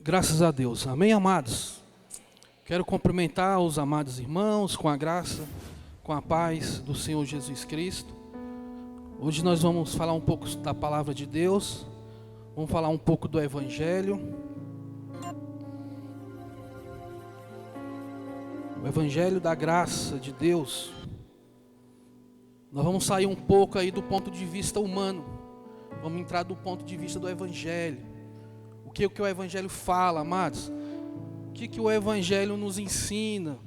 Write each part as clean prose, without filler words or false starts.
Graças a Deus. Amém, amados? Quero cumprimentar os amados irmãos com a graça, com a paz do Senhor Jesus Cristo. Hoje nós vamos falar um pouco da palavra de Deus, vamos falar um pouco do Evangelho. O Evangelho da graça de Deus. Nós vamos sair um pouco aí do ponto de vista humano, vamos entrar do ponto de vista do Evangelho. O que o Evangelho fala, amados? O que o Evangelho nos ensina?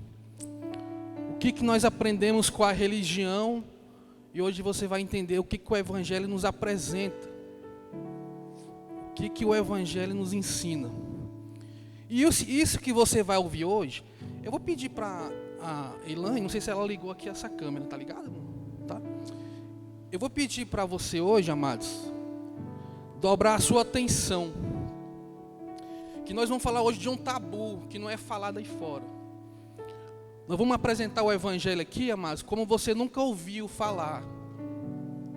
O que nós aprendemos com a religião? E hoje você vai entender o que o Evangelho nos apresenta. O que o Evangelho nos ensina. E isso que você vai ouvir hoje, eu vou pedir para a Elaine, não sei se ela ligou aqui essa câmera, tá ligado? Tá? Eu vou pedir para você hoje, amados, dobrar a sua atenção. Que nós vamos falar hoje de um tabu, que não é falado aí fora. Nós vamos apresentar o Evangelho aqui, amados, como você nunca ouviu falar.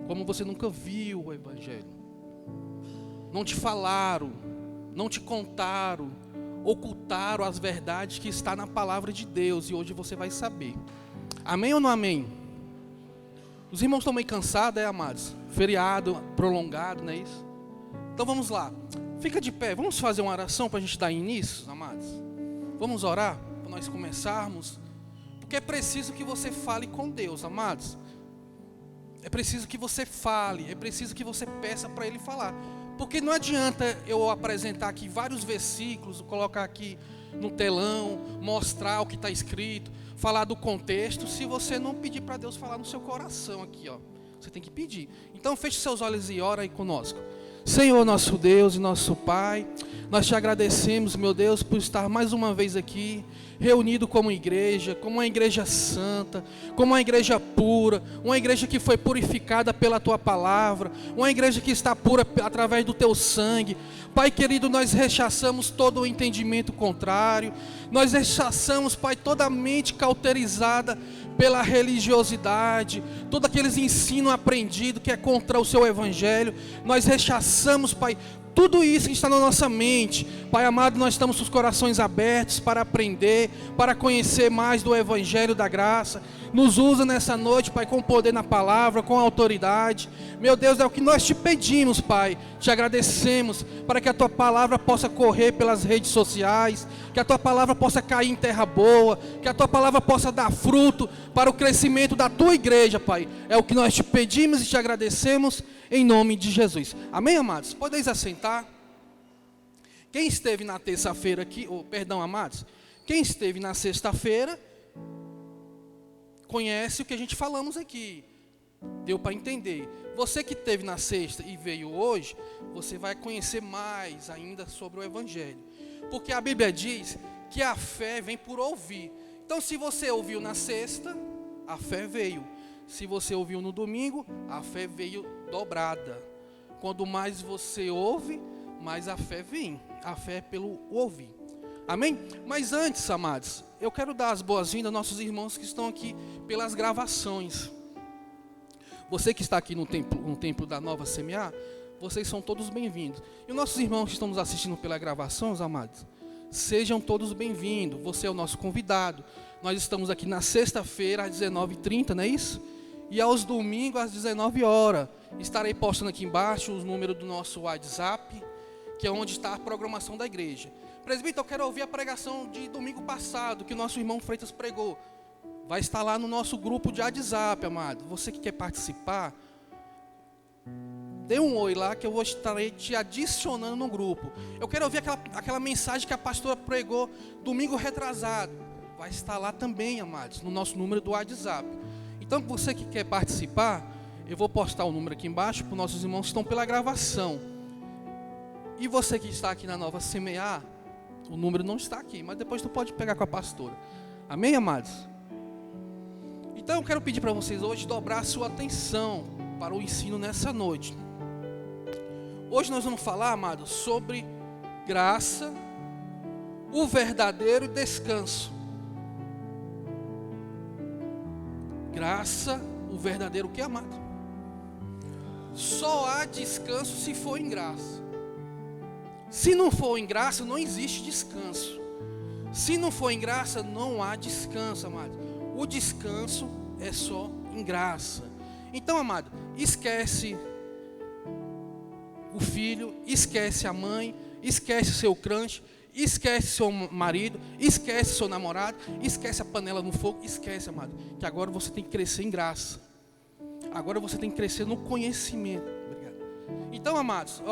Como você nunca viu o Evangelho. Não te falaram, não te contaram, ocultaram as verdades que está na palavra de Deus. E hoje você vai saber. Amém ou não amém? Os irmãos estão meio cansados, amados? Feriado prolongado, não é isso? Então vamos lá. Fica de pé, vamos fazer uma oração para a gente dar início, amados? Vamos orar para nós começarmos? Porque é preciso que você fale com Deus, amados. É preciso que você fale, é preciso que você peça para Ele falar. Porque não adianta eu apresentar aqui vários versículos, colocar aqui no telão, mostrar o que está escrito, falar do contexto, se você não pedir para Deus falar no seu coração aqui, ó. Você tem que pedir. Então feche seus olhos e ora aí conosco. Senhor, nosso Deus e nosso Pai, nós te agradecemos, meu Deus, por estar mais uma vez aqui, reunido como uma igreja santa, como uma igreja pura, uma igreja que foi purificada pela Tua palavra, uma igreja que está pura através do Teu sangue. Pai querido, nós rechaçamos todo o entendimento contrário, nós rechaçamos, Pai, toda a mente cauterizada pela religiosidade, todos aqueles ensinos aprendidos que é contra o Seu Evangelho. Nós rechaçamos, Pai, tudo isso que está na nossa mente. Pai amado, nós estamos com os corações abertos para aprender, para conhecer mais do Evangelho da graça. Nos usa nessa noite, Pai, com poder na palavra, com autoridade. Meu Deus, é o que nós te pedimos, Pai. Te agradecemos para que a Tua palavra possa correr pelas redes sociais, que a Tua palavra possa cair em terra boa, que a Tua palavra possa dar fruto para o crescimento da Tua igreja, Pai. É o que nós te pedimos e te agradecemos em nome de Jesus. Amém, amados? Podeis assentar. Quem esteve na terça-feira aqui, amados, quem esteve na sexta-feira, conhece o que a gente falamos aqui. Deu para entender. Você que esteve na sexta e veio hoje, você vai conhecer mais ainda sobre o Evangelho. Porque a Bíblia diz que a fé vem por ouvir. Então se você ouviu na sexta, a fé veio. Se você ouviu no domingo, a fé veio dobrada. Quanto mais você ouve, mais a fé vem. A fé é pelo ouvir. Amém? Mas antes, amados, eu quero dar as boas-vindas aos nossos irmãos que estão aqui pelas gravações. Você que está aqui no templo da Nova Semear, vocês são todos bem-vindos. E os nossos irmãos que estão nos assistindo pela gravação, amados, sejam todos bem-vindos. Você é o nosso convidado. Nós estamos aqui na sexta-feira às 19h30, não é isso? E aos domingos às 19 horas. Estarei postando aqui embaixo os números do nosso WhatsApp, que é onde está a programação da igreja. Presbítero, eu quero ouvir a pregação de domingo passado, que o nosso irmão Freitas pregou. Vai estar lá no nosso grupo de WhatsApp, amado. Você que quer participar, dê um oi lá que eu vou estar te adicionando no grupo. Eu quero ouvir aquela mensagem que a pastora pregou domingo retrasado. Vai estar lá também, amados, no nosso número do WhatsApp. Então, você que quer participar, eu vou postar o número aqui embaixo para os nossos irmãos que estão pela gravação. E você que está aqui na Nova Semear, o número não está aqui, mas depois tu pode pegar com a pastora. Amém, amados? Então eu quero pedir para vocês hoje dobrar a sua atenção para o ensino nessa noite. Hoje nós vamos falar, amados, sobre graça, o verdadeiro descanso. Graça, o verdadeiro que, amado? Só há descanso se for em graça. Se não for em graça, não existe descanso. Se não for em graça, não há descanso, amado. O descanso é só em graça. Então, amado, esquece o filho, esquece a mãe, esquece seu crunch, esquece seu marido, esquece seu namorado, esquece a panela no fogo, esquece, amado, que agora você tem que crescer em graça. Agora você tem que crescer no conhecimento. Obrigado. Então, amados,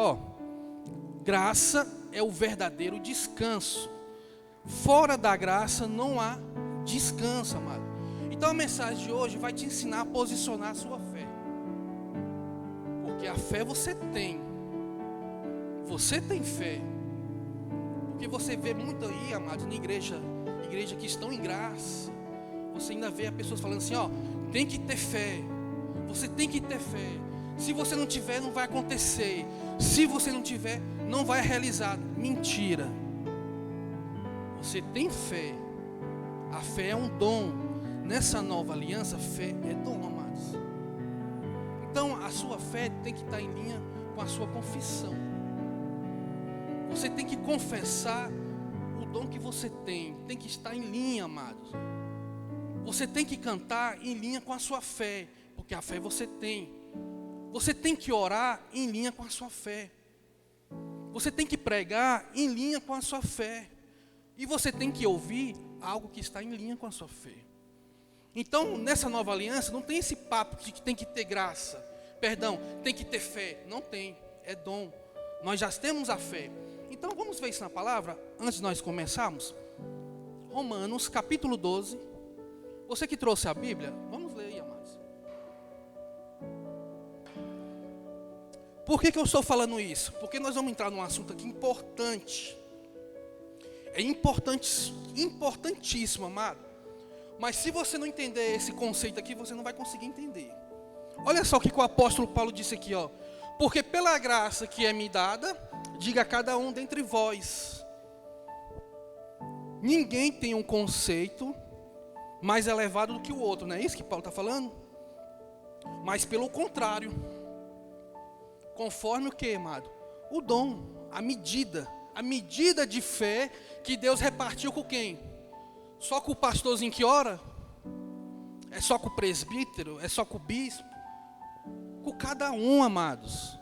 graça é o verdadeiro descanso. Fora da graça não há descanso, amado. Então a mensagem de hoje vai te ensinar a posicionar a sua fé. Porque a fé você tem. Você tem fé. Porque você vê muito aí, amados, na igreja que estão em graça. Você ainda vê as pessoas falando assim, tem que ter fé. Você tem que ter fé. Se você não tiver, não vai acontecer. Se você não tiver, não vai realizar. Mentira. Você tem fé. A fé é um dom. Nessa nova aliança, fé é dom, amados. Então, a sua fé tem que estar em linha com a sua confissão. Você tem que confessar o dom que você tem. Tem que estar em linha, amados. Você tem que cantar em linha com a sua fé. Porque a fé você tem. Você tem que orar em linha com a sua fé. Você tem que pregar em linha com a sua fé. E você tem que ouvir algo que está em linha com a sua fé. Então, nessa nova aliança, não tem esse papo de que tem que ter graça. Perdão, tem que ter fé. Não tem, é dom. Nós já temos a fé. Então, vamos ver isso na palavra, antes de nós começarmos. Romanos, capítulo 12. Você que trouxe a Bíblia, vamos ler aí, amados. Por que eu estou falando isso? Porque nós vamos entrar num assunto aqui importante. É importantíssimo, amado. Mas se você não entender esse conceito aqui, você não vai conseguir entender. Olha só o que o apóstolo Paulo disse aqui, Porque pela graça que é me dada, diga a cada um dentre vós. Ninguém tem um conceito mais elevado do que o outro, não é isso que Paulo está falando? Mas pelo contrário, conforme o que, amado? O dom, a medida de fé que Deus repartiu com quem? Só com o pastorzinho que ora? É só com o presbítero? É só com o bispo? Com cada um, amados.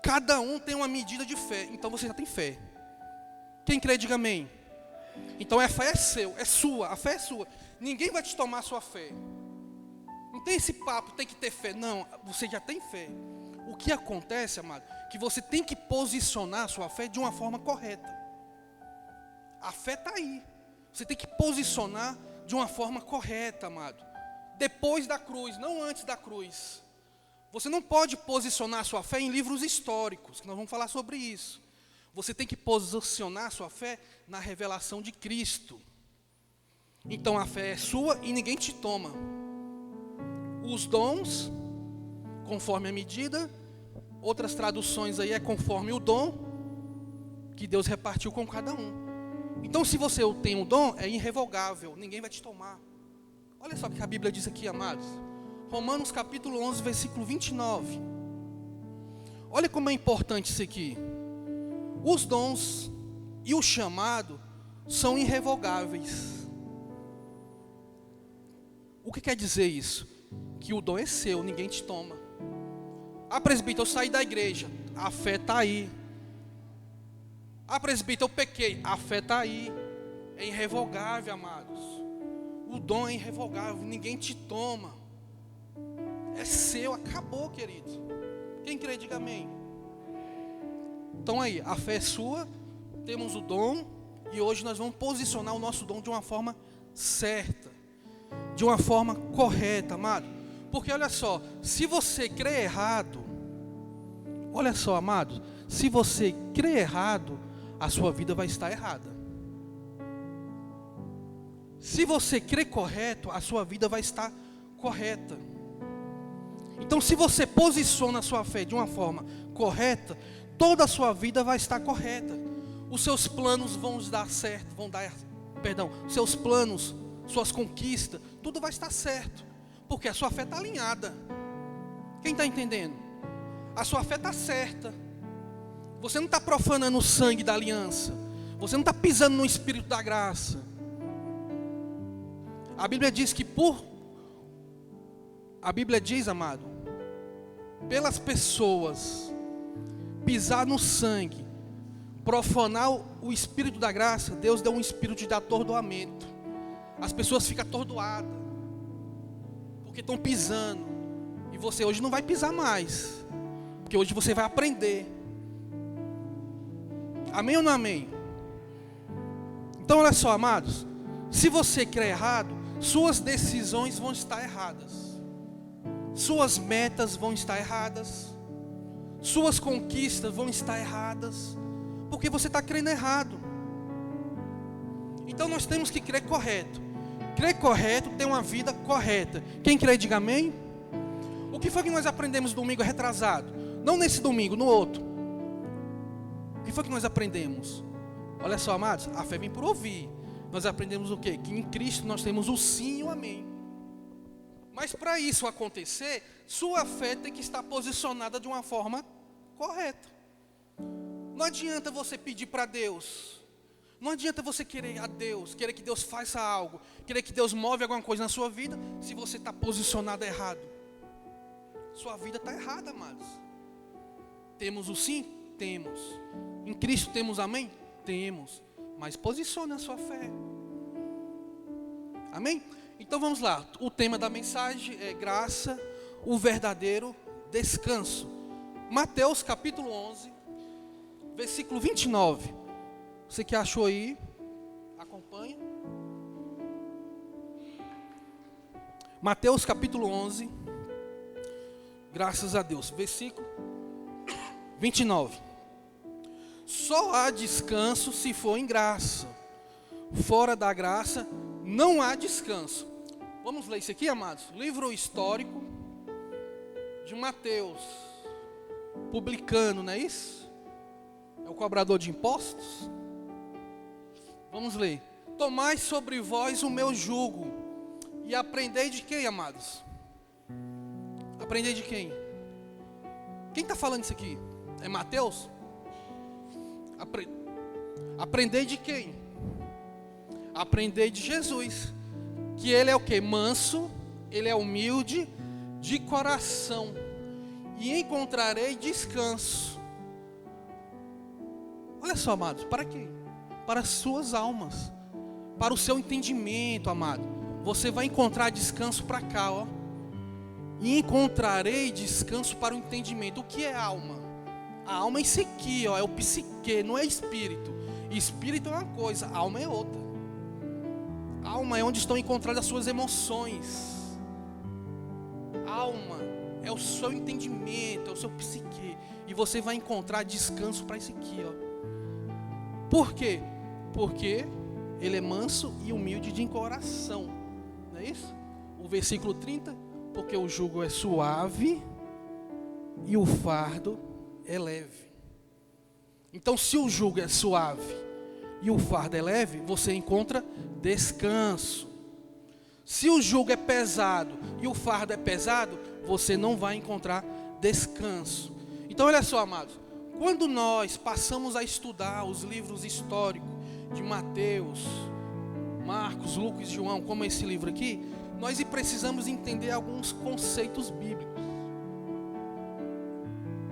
Cada um tem uma medida de fé. Então você já tem fé. Quem crê, diga amém. Então a fé é seu, é sua, a fé é sua. Ninguém vai te tomar a sua fé. Não tem esse papo, tem que ter fé. Não, você já tem fé. O que acontece, amado? Que você tem que posicionar a sua fé de uma forma correta. A fé está aí. Você tem que posicionar de uma forma correta, amado. Depois da cruz, não antes da cruz. Você não pode posicionar a sua fé em livros históricos, que nós vamos falar sobre isso. Você tem que posicionar a sua fé na revelação de Cristo. Então a fé é sua e ninguém te toma. Os dons, conforme a medida, outras traduções aí é conforme o dom que Deus repartiu com cada um. Então se você tem um dom, é irrevogável, ninguém vai te tomar. Olha só o que a Bíblia diz aqui, amados. Romanos capítulo 11, versículo 29. Olha como é importante isso aqui. Os dons e o chamado são irrevogáveis. O que quer dizer isso? Que o dom é seu, ninguém te toma. Presbítero, eu saí da igreja, a fé está aí. Presbítero, eu pequei, a fé está aí. É irrevogável, amados. O dom é irrevogável, ninguém te toma. É seu, acabou, querido. Quem crê, diga amém. Então aí, a fé é sua, temos o dom, e hoje nós vamos posicionar o nosso dom de uma forma certa, de uma forma correta, amado. Porque olha só, se você crê errado, olha só, amado, se você crê errado, a sua vida vai estar errada. Se você crê correto, a sua vida vai estar correta. Então, se você posiciona a sua fé de uma forma correta, toda a sua vida vai estar correta. Os seus planos vão dar certo, seus planos, suas conquistas, tudo vai estar certo, porque a sua fé está alinhada. Quem está entendendo? A sua fé está certa. Você não está profanando o sangue da aliança. Você não está pisando no Espírito da graça. A Bíblia diz que A Bíblia diz, amado, pelas pessoas pisar no sangue, profanar o Espírito da graça, Deus deu um espírito de atordoamento. As pessoas ficam atordoadas, porque estão pisando. E você hoje não vai pisar mais, porque hoje você vai aprender. Amém ou não amém? Então olha só, amados, se você crê errado, suas decisões vão estar erradas. Suas metas vão estar erradas. Suas conquistas vão estar erradas. Porque você está crendo errado. Então nós temos que crer correto. Crer correto tem uma vida correta. Quem crê, diga amém. O que foi que nós aprendemos domingo retrasado? Não nesse domingo, no outro. O que foi que nós aprendemos? Olha só, amados, a fé vem por ouvir. Nós aprendemos o quê? Que em Cristo nós temos o sim e o amém. Mas para isso acontecer, sua fé tem que estar posicionada de uma forma correta. Não adianta você pedir para Deus. Não adianta você querer a Deus, querer que Deus faça algo, querer que Deus move alguma coisa na sua vida, se você está posicionado errado. Sua vida está errada, amados. Temos o sim? Temos. Em Cristo temos amém? Temos. Mas posicione a sua fé. Amém? Então vamos lá. O tema da mensagem é graça, o verdadeiro descanso. Mateus capítulo 11, versículo 29. Você que achou aí, acompanha. Mateus capítulo 11, graças a Deus, versículo 29. Só há descanso se for em graça. Fora da graça, não há descanso. Vamos ler isso aqui, amados? Livro histórico de Mateus, publicano, não é isso? É o cobrador de impostos? Vamos ler. Tomai sobre vós o meu jugo e aprendei de quem, amados? Aprendei de quem? Quem está falando isso aqui? É Mateus? Aprendei de quem? Aprendei de Jesus. Que ele é o que? Manso, ele é humilde de coração. E encontrarei descanso. Olha só, amados, para quê? Para as suas almas. Para o seu entendimento, amado. Você vai encontrar descanso para cá, ó. E encontrarei descanso para o entendimento. O que é alma? A alma é isso aqui, ó, é o psique, não é espírito. Espírito é uma coisa, alma é outra. Alma é onde estão encontradas as suas emoções. Alma é o seu entendimento, é o seu psique. E você vai encontrar descanso para isso aqui, ó. Por quê? Porque ele é manso e humilde de coração. Não é isso? O versículo 30, porque o jugo é suave e o fardo é leve. Então, se o jugo é suave e o fardo é leve, você encontra descanso. Se o jugo é pesado e o fardo é pesado, você não vai encontrar descanso. Então, olha só, amados, quando nós passamos a estudar os livros históricos de Mateus, Marcos, Lucas e João, como esse livro aqui, nós precisamos entender alguns conceitos bíblicos.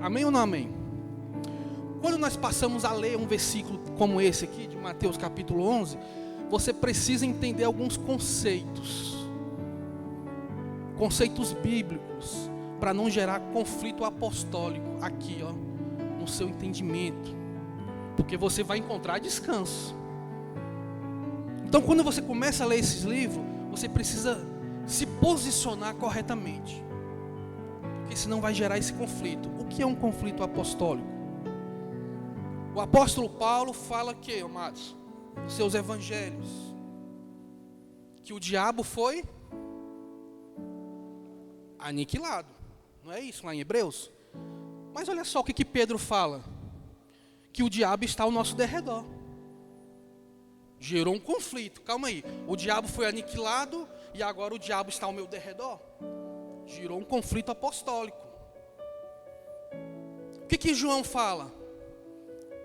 Amém ou não amém? Quando nós passamos a ler um versículo como esse aqui, de Mateus capítulo 11, você precisa entender alguns conceitos. Conceitos bíblicos, para não gerar conflito apostólico aqui, ó, no seu entendimento. Porque você vai encontrar descanso. Então, quando você começa a ler esses livros, você precisa se posicionar corretamente. Porque senão vai gerar esse conflito. O que é um conflito apostólico? O apóstolo Paulo fala que, amados, nos seus evangelhos, que o diabo foi aniquilado. Não é isso lá em Hebreus? Mas olha só o que Pedro fala. Que o diabo está ao nosso derredor. Gerou um conflito. Calma aí. O diabo foi aniquilado e agora o diabo está ao meu derredor. Gerou um conflito apostólico. O que João fala?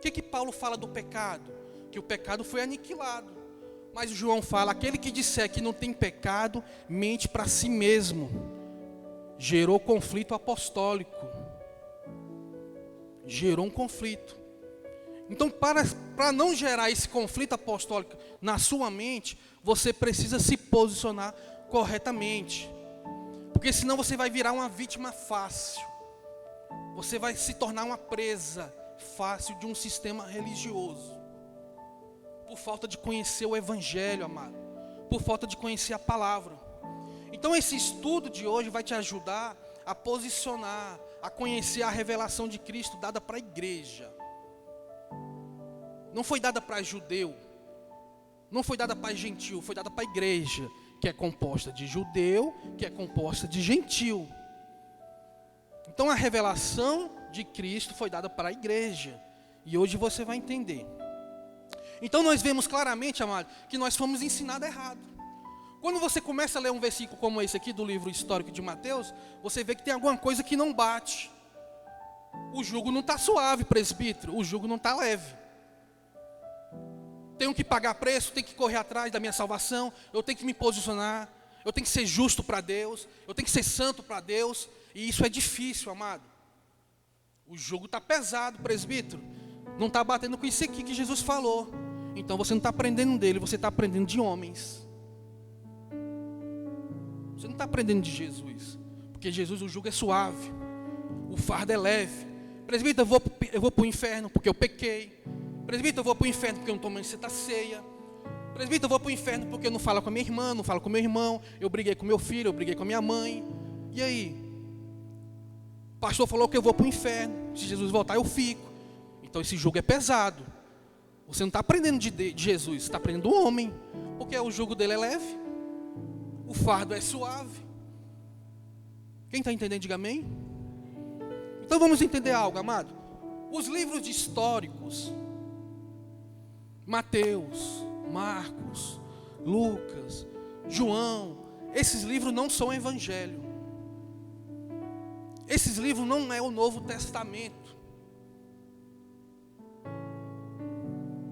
O que Paulo fala do pecado? Que o pecado foi aniquilado. Mas João fala, aquele que disser que não tem pecado, mente para si mesmo. Gerou conflito apostólico. Gerou um conflito. Então, para não gerar esse conflito apostólico na sua mente, você precisa se posicionar corretamente. Porque senão você vai virar uma vítima fácil. Você vai se tornar uma presa fácil de um sistema religioso. Por falta de conhecer o Evangelho, amado. Por falta de conhecer a palavra. Então esse estudo de hoje vai te ajudar a posicionar, a conhecer a revelação de Cristo dada para a igreja. Não foi dada para judeu. Não foi dada para gentil, foi dada para a igreja. Que é composta de judeu, que é composta de gentil. Então a revelação de Cristo foi dada para a igreja. E hoje você vai entender. Então nós vemos claramente, amado, que nós fomos ensinados errado. Quando você começa a ler um versículo como esse aqui do livro histórico de Mateus, você vê que tem alguma coisa que não bate. O jugo não está suave, presbítero, o jugo não está leve. Tenho que pagar preço, tenho que correr atrás da minha salvação, eu tenho que me posicionar, eu tenho que ser justo para Deus, eu tenho que ser santo para Deus, e isso é difícil, amado. O jugo está pesado, presbítero, não está batendo com isso aqui que Jesus falou. Então você não está aprendendo dele, você está aprendendo de homens. Você não está aprendendo de Jesus, porque Jesus, o jugo é suave, o fardo é leve. Presbítero, eu vou para o inferno porque eu pequei. Presbítero, eu vou para o inferno porque eu não tomei Santa Ceia. Presbítero, eu vou para o inferno porque eu não falo com a minha irmã, não falo com o meu irmão. Eu briguei com meu filho, eu briguei com a minha mãe. E aí? O pastor falou que eu vou para o inferno. Se Jesus voltar, eu fico. Então esse jugo é pesado. Você não está aprendendo de Jesus, você está aprendendo do homem. Porque o jugo dele é leve. O fardo é suave. Quem está entendendo, diga amém. Então vamos entender algo, amado. Os livros históricos, Mateus, Marcos, Lucas, João, esses livros não são evangelho. Esses livros não é o Novo Testamento.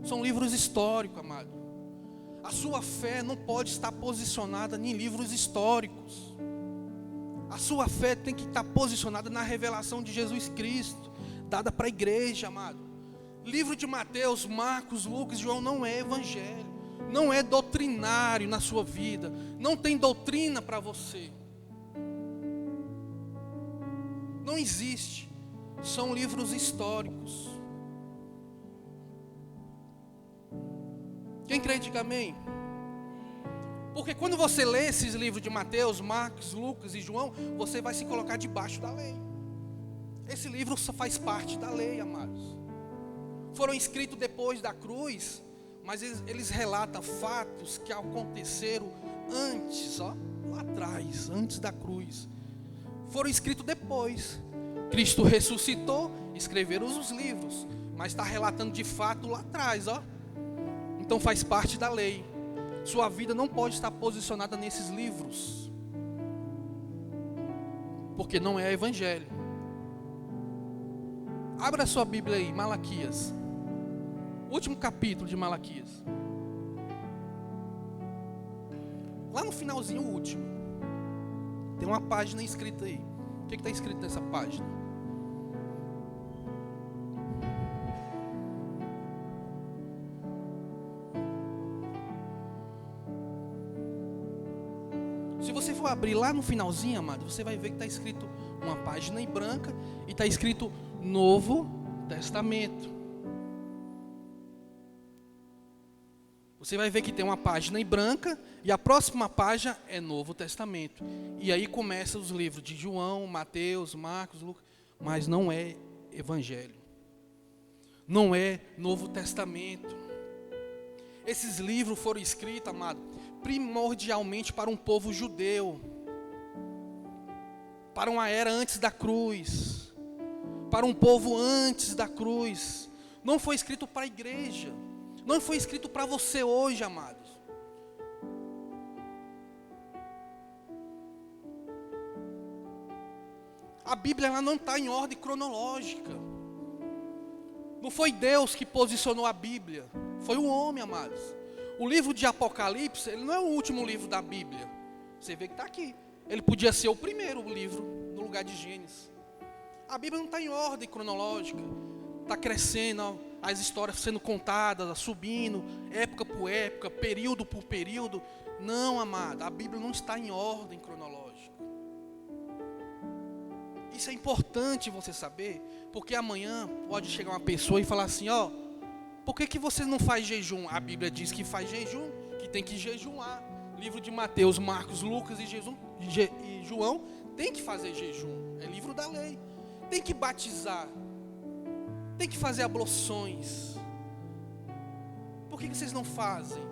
São livros históricos, amado. A sua fé não pode estar posicionada em livros históricos. A sua fé tem que estar posicionada na revelação de Jesus Cristo, dada para a igreja, amado. Livro de Mateus, Marcos, Lucas e João não é evangelho. Não é doutrinário na sua vida. Não tem doutrina para você. Não existe. São livros históricos. Quem crê, diga amém. Porque quando você lê esses livros de Mateus, Marcos, Lucas e João, você vai se colocar debaixo da lei. Esse livro só faz parte da lei, amados. Foram escritos depois da cruz, mas eles relatam fatos que aconteceram antes, lá atrás, antes da cruz. Foram escritos depois. Cristo ressuscitou, escreveram os livros, mas está relatando de fato lá atrás, Então faz parte da lei. Sua vida não pode estar posicionada nesses livros, porque não é evangelho. Abra sua Bíblia aí, Malaquias. Último capítulo de Malaquias. Lá no finalzinho, o último. Tem uma página escrita aí. O que está escrito nessa página? Se você for abrir lá no finalzinho, amado, você vai ver que está escrito uma página em branca e está escrito Novo Testamento. Você vai ver que tem uma página em branca e a próxima página é Novo Testamento. E aí começam os livros de João, Mateus, Marcos, Lucas, mas não é Evangelho. Não é Novo Testamento. Esses livros foram escritos, amado, primordialmente para um povo judeu, para uma era antes da cruz, para um povo antes da cruz. Não foi escrito para a igreja. Não foi escrito para você hoje, amados. A Bíblia ela não está em ordem cronológica. Não foi Deus que posicionou a Bíblia, foi o homem, amados. O livro de Apocalipse, ele não é o último livro da Bíblia. Você vê que está aqui. Ele podia ser o primeiro livro, no lugar de Gênesis. A Bíblia não está em ordem cronológica. Está crescendo, as histórias sendo contadas, subindo, época por época, período por período. Não, amado, a Bíblia não está em ordem cronológica. Isso é importante você saber, porque amanhã pode chegar uma pessoa e falar assim, ó, por que você não faz jejum? A Bíblia diz que faz jejum, que tem que jejuar. Livro de Mateus, Marcos, Lucas e João tem que fazer jejum. É livro da lei. Tem que batizar. Tem que fazer abluções. Por que vocês não fazem?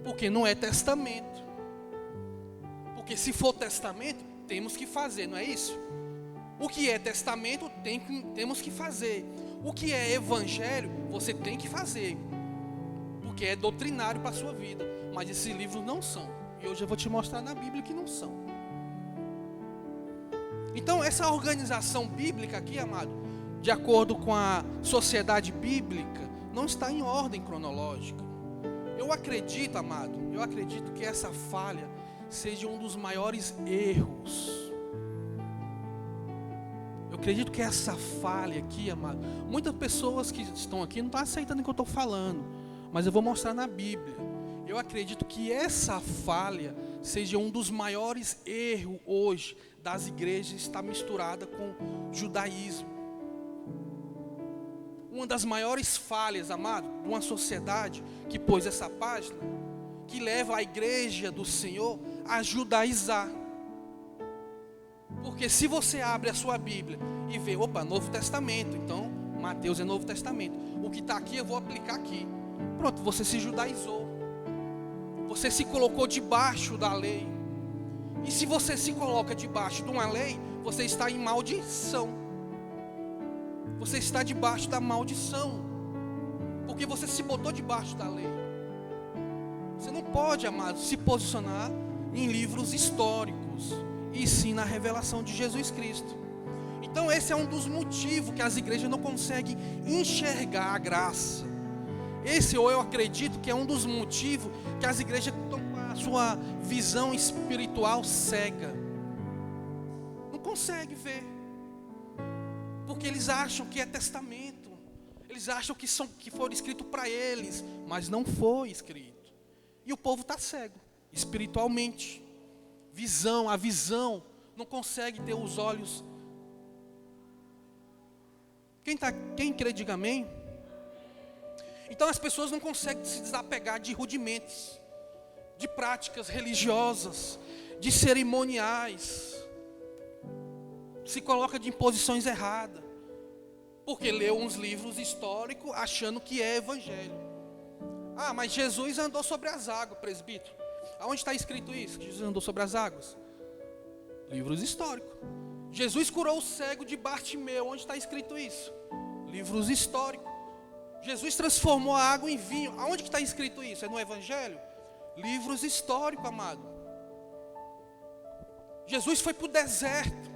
Porque não é testamento. Porque se for testamento, temos que fazer, não é isso? O que é testamento, temos que fazer. O que é evangelho, você tem que fazer. Porque é doutrinário para a sua vida. Mas esses livros não são. E hoje eu vou te mostrar na Bíblia que não são. Então essa organização bíblica aqui, amado, de acordo com a sociedade bíblica, não está em ordem cronológica. Eu acredito, amado, que essa falha seja um dos maiores erros. Eu acredito que essa falha aqui, amado, muitas pessoas que estão aqui não estão aceitando o que eu estou falando, mas eu vou mostrar na Bíblia. Eu acredito que essa falha seja um dos maiores erros hoje das igrejas, está misturada com judaísmo. Uma das maiores falhas, amado, de uma sociedade que pôs essa página, que leva a igreja do Senhor a judaizar. Porque se você abre a sua Bíblia e vê, opa, Novo Testamento, então Mateus é Novo Testamento. O que está aqui eu vou aplicar aqui. Pronto, você se judaizou. Você se colocou debaixo da lei. E se você se coloca debaixo de uma lei, você está em maldição. Você está debaixo da maldição. Porque você se botou debaixo da lei. Você não pode, amado, se posicionar em livros históricos, e sim na revelação de Jesus Cristo. Então esse é um dos motivos que as igrejas não conseguem enxergar a graça. Esse, ou eu acredito que é um dos motivos que as igrejas estão com a sua visão espiritual cega. Não consegue ver. Porque eles acham que é testamento. Eles acham que foi escrito para eles, mas não foi escrito. E o povo está cego, espiritualmente. A visão, não consegue ter os olhos. Quem crê, diga amém. Então as pessoas não conseguem se desapegar de rudimentos, de práticas religiosas, de cerimoniais. Se coloca de imposições erradas, porque leu uns livros históricos achando que é evangelho. Ah, mas Jesus andou sobre as águas, presbítero. Aonde está escrito isso? Que Jesus andou sobre as águas? Livros históricos. Jesus curou o cego de Bartimeu. Onde está escrito isso? Livros históricos. Jesus transformou a água em vinho. Aonde que está escrito isso? É no Evangelho? Livros históricos, amado. Jesus foi para o deserto.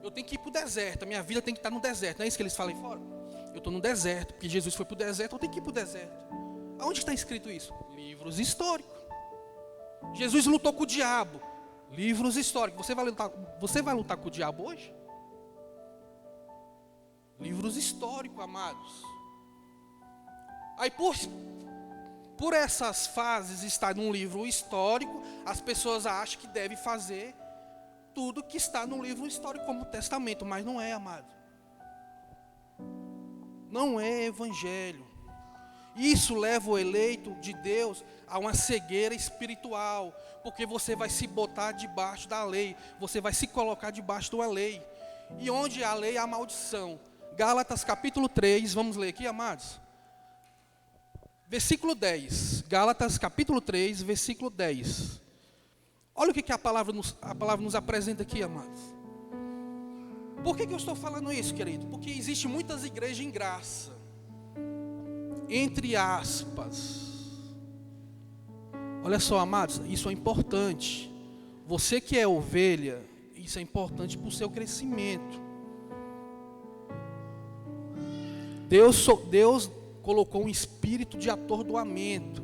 Eu tenho que ir para o deserto. A minha vida tem que estar no deserto. Não é isso que eles falam aí fora? Eu estou no deserto. Porque Jesus foi para o deserto, eu tenho que ir para o deserto. Aonde está escrito isso? Livros históricos. Jesus lutou com o diabo. Livros históricos. Você vai lutar com o diabo hoje? Livros históricos, amados. Aí por essas fases estar num livro histórico, as pessoas acham que devem fazer tudo que está no livro histórico como testamento, mas não é, amado. Não é evangelho. Isso leva o eleito de Deus a uma cegueira espiritual, porque você vai se botar debaixo da lei, você vai se colocar debaixo de uma lei. E onde há lei, há maldição. Gálatas capítulo 3, vamos ler aqui, amados. Versículo 10. Gálatas capítulo 3, versículo 10. Olha o que a palavra nos apresenta aqui, amados. Por que eu estou falando isso, querido? Porque existe muitas igrejas em graça. Entre aspas. Olha só, amados, isso é importante. Você que é ovelha, isso é importante para o seu crescimento. Deus colocou um espírito de atordoamento.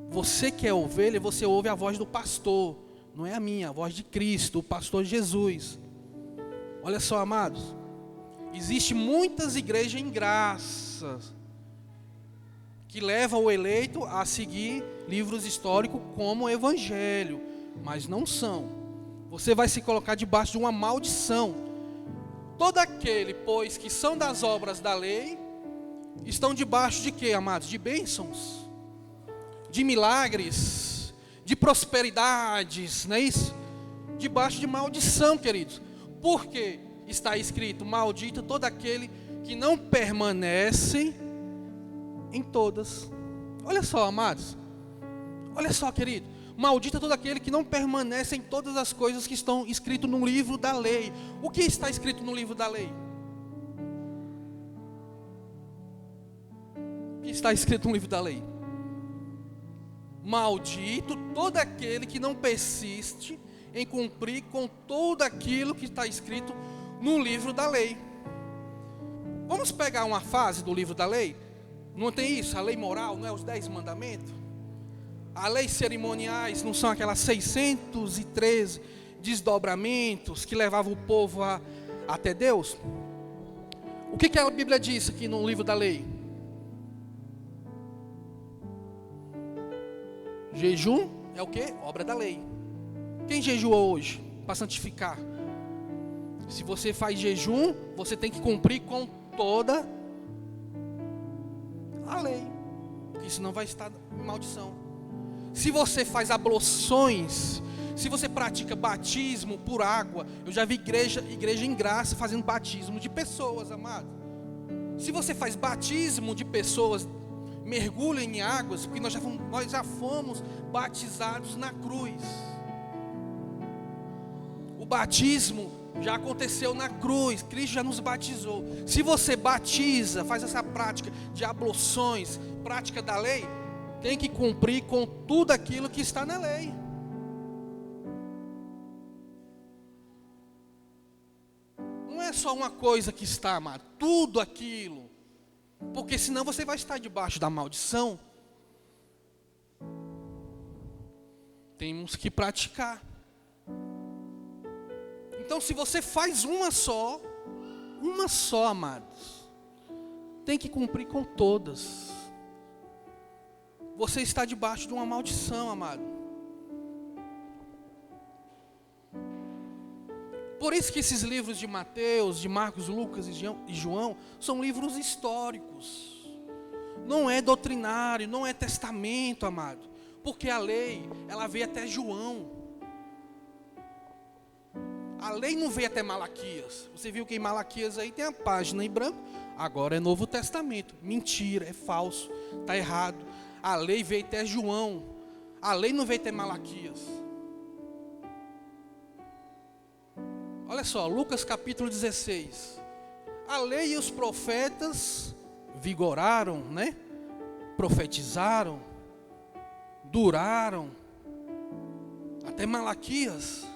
Você que é ovelha, você ouve a voz do pastor, não é a minha, a voz de Cristo, o pastor Jesus. Olha só, amados, existe muitas igrejas em graças que levam o eleito a seguir livros históricos como o evangelho, mas não são. Você vai se colocar debaixo de uma maldição. Todo aquele, pois, que são das obras da lei, estão debaixo de quê, amados? De bênçãos, de milagres, de prosperidades, não é isso? Debaixo de maldição, queridos. Porque está escrito: maldito todo aquele que não permanece em todas. Olha só, amados. Olha só, querido. Maldito todo aquele que não permanece em todas as coisas que estão escritas no livro da lei. O que está escrito no livro da lei? O que está escrito no livro da lei? Maldito todo aquele que não persiste em cumprir com tudo aquilo que está escrito no livro da lei. Vamos pegar uma fase do livro da lei? Não tem isso? A lei moral, não é os 10 mandamentos? As leis cerimoniais não são aquelas 613 desdobramentos que levavam o povo até Deus? O que a Bíblia diz aqui no livro da lei? Jejum é o quê? Obra da lei. Quem jejuou hoje para santificar? Se você faz jejum, você tem que cumprir com toda a lei, porque senão vai estar em maldição. Se você faz abluções, se você pratica batismo por água, eu já vi igreja em graça fazendo batismo de pessoas, amado. Se você faz batismo de pessoas, mergulha em águas, porque nós já fomos batizados na cruz. O batismo já aconteceu na cruz, Cristo já nos batizou. Se você batiza, faz essa prática de abluções, prática da lei, tem que cumprir com tudo aquilo que está na lei. Não é só uma coisa que está, amado, tudo aquilo. Porque senão você vai estar debaixo da maldição. Temos que praticar. Então, se você faz uma só, amados, tem que cumprir com todas. Você está debaixo de uma maldição, amado. Por isso que esses livros de Mateus, de Marcos, Lucas e João são livros históricos. Não é doutrinário, não é testamento, amado. Porque a lei, ela veio até João. A lei não veio até Malaquias. Você viu que em Malaquias aí tem a página em branco. Agora é Novo Testamento. Mentira, é falso, está errado. A lei veio até João. A lei não veio até Malaquias. Olha só, Lucas capítulo 16. A lei e os profetas vigoraram, né? Profetizaram, duraram até Malaquias,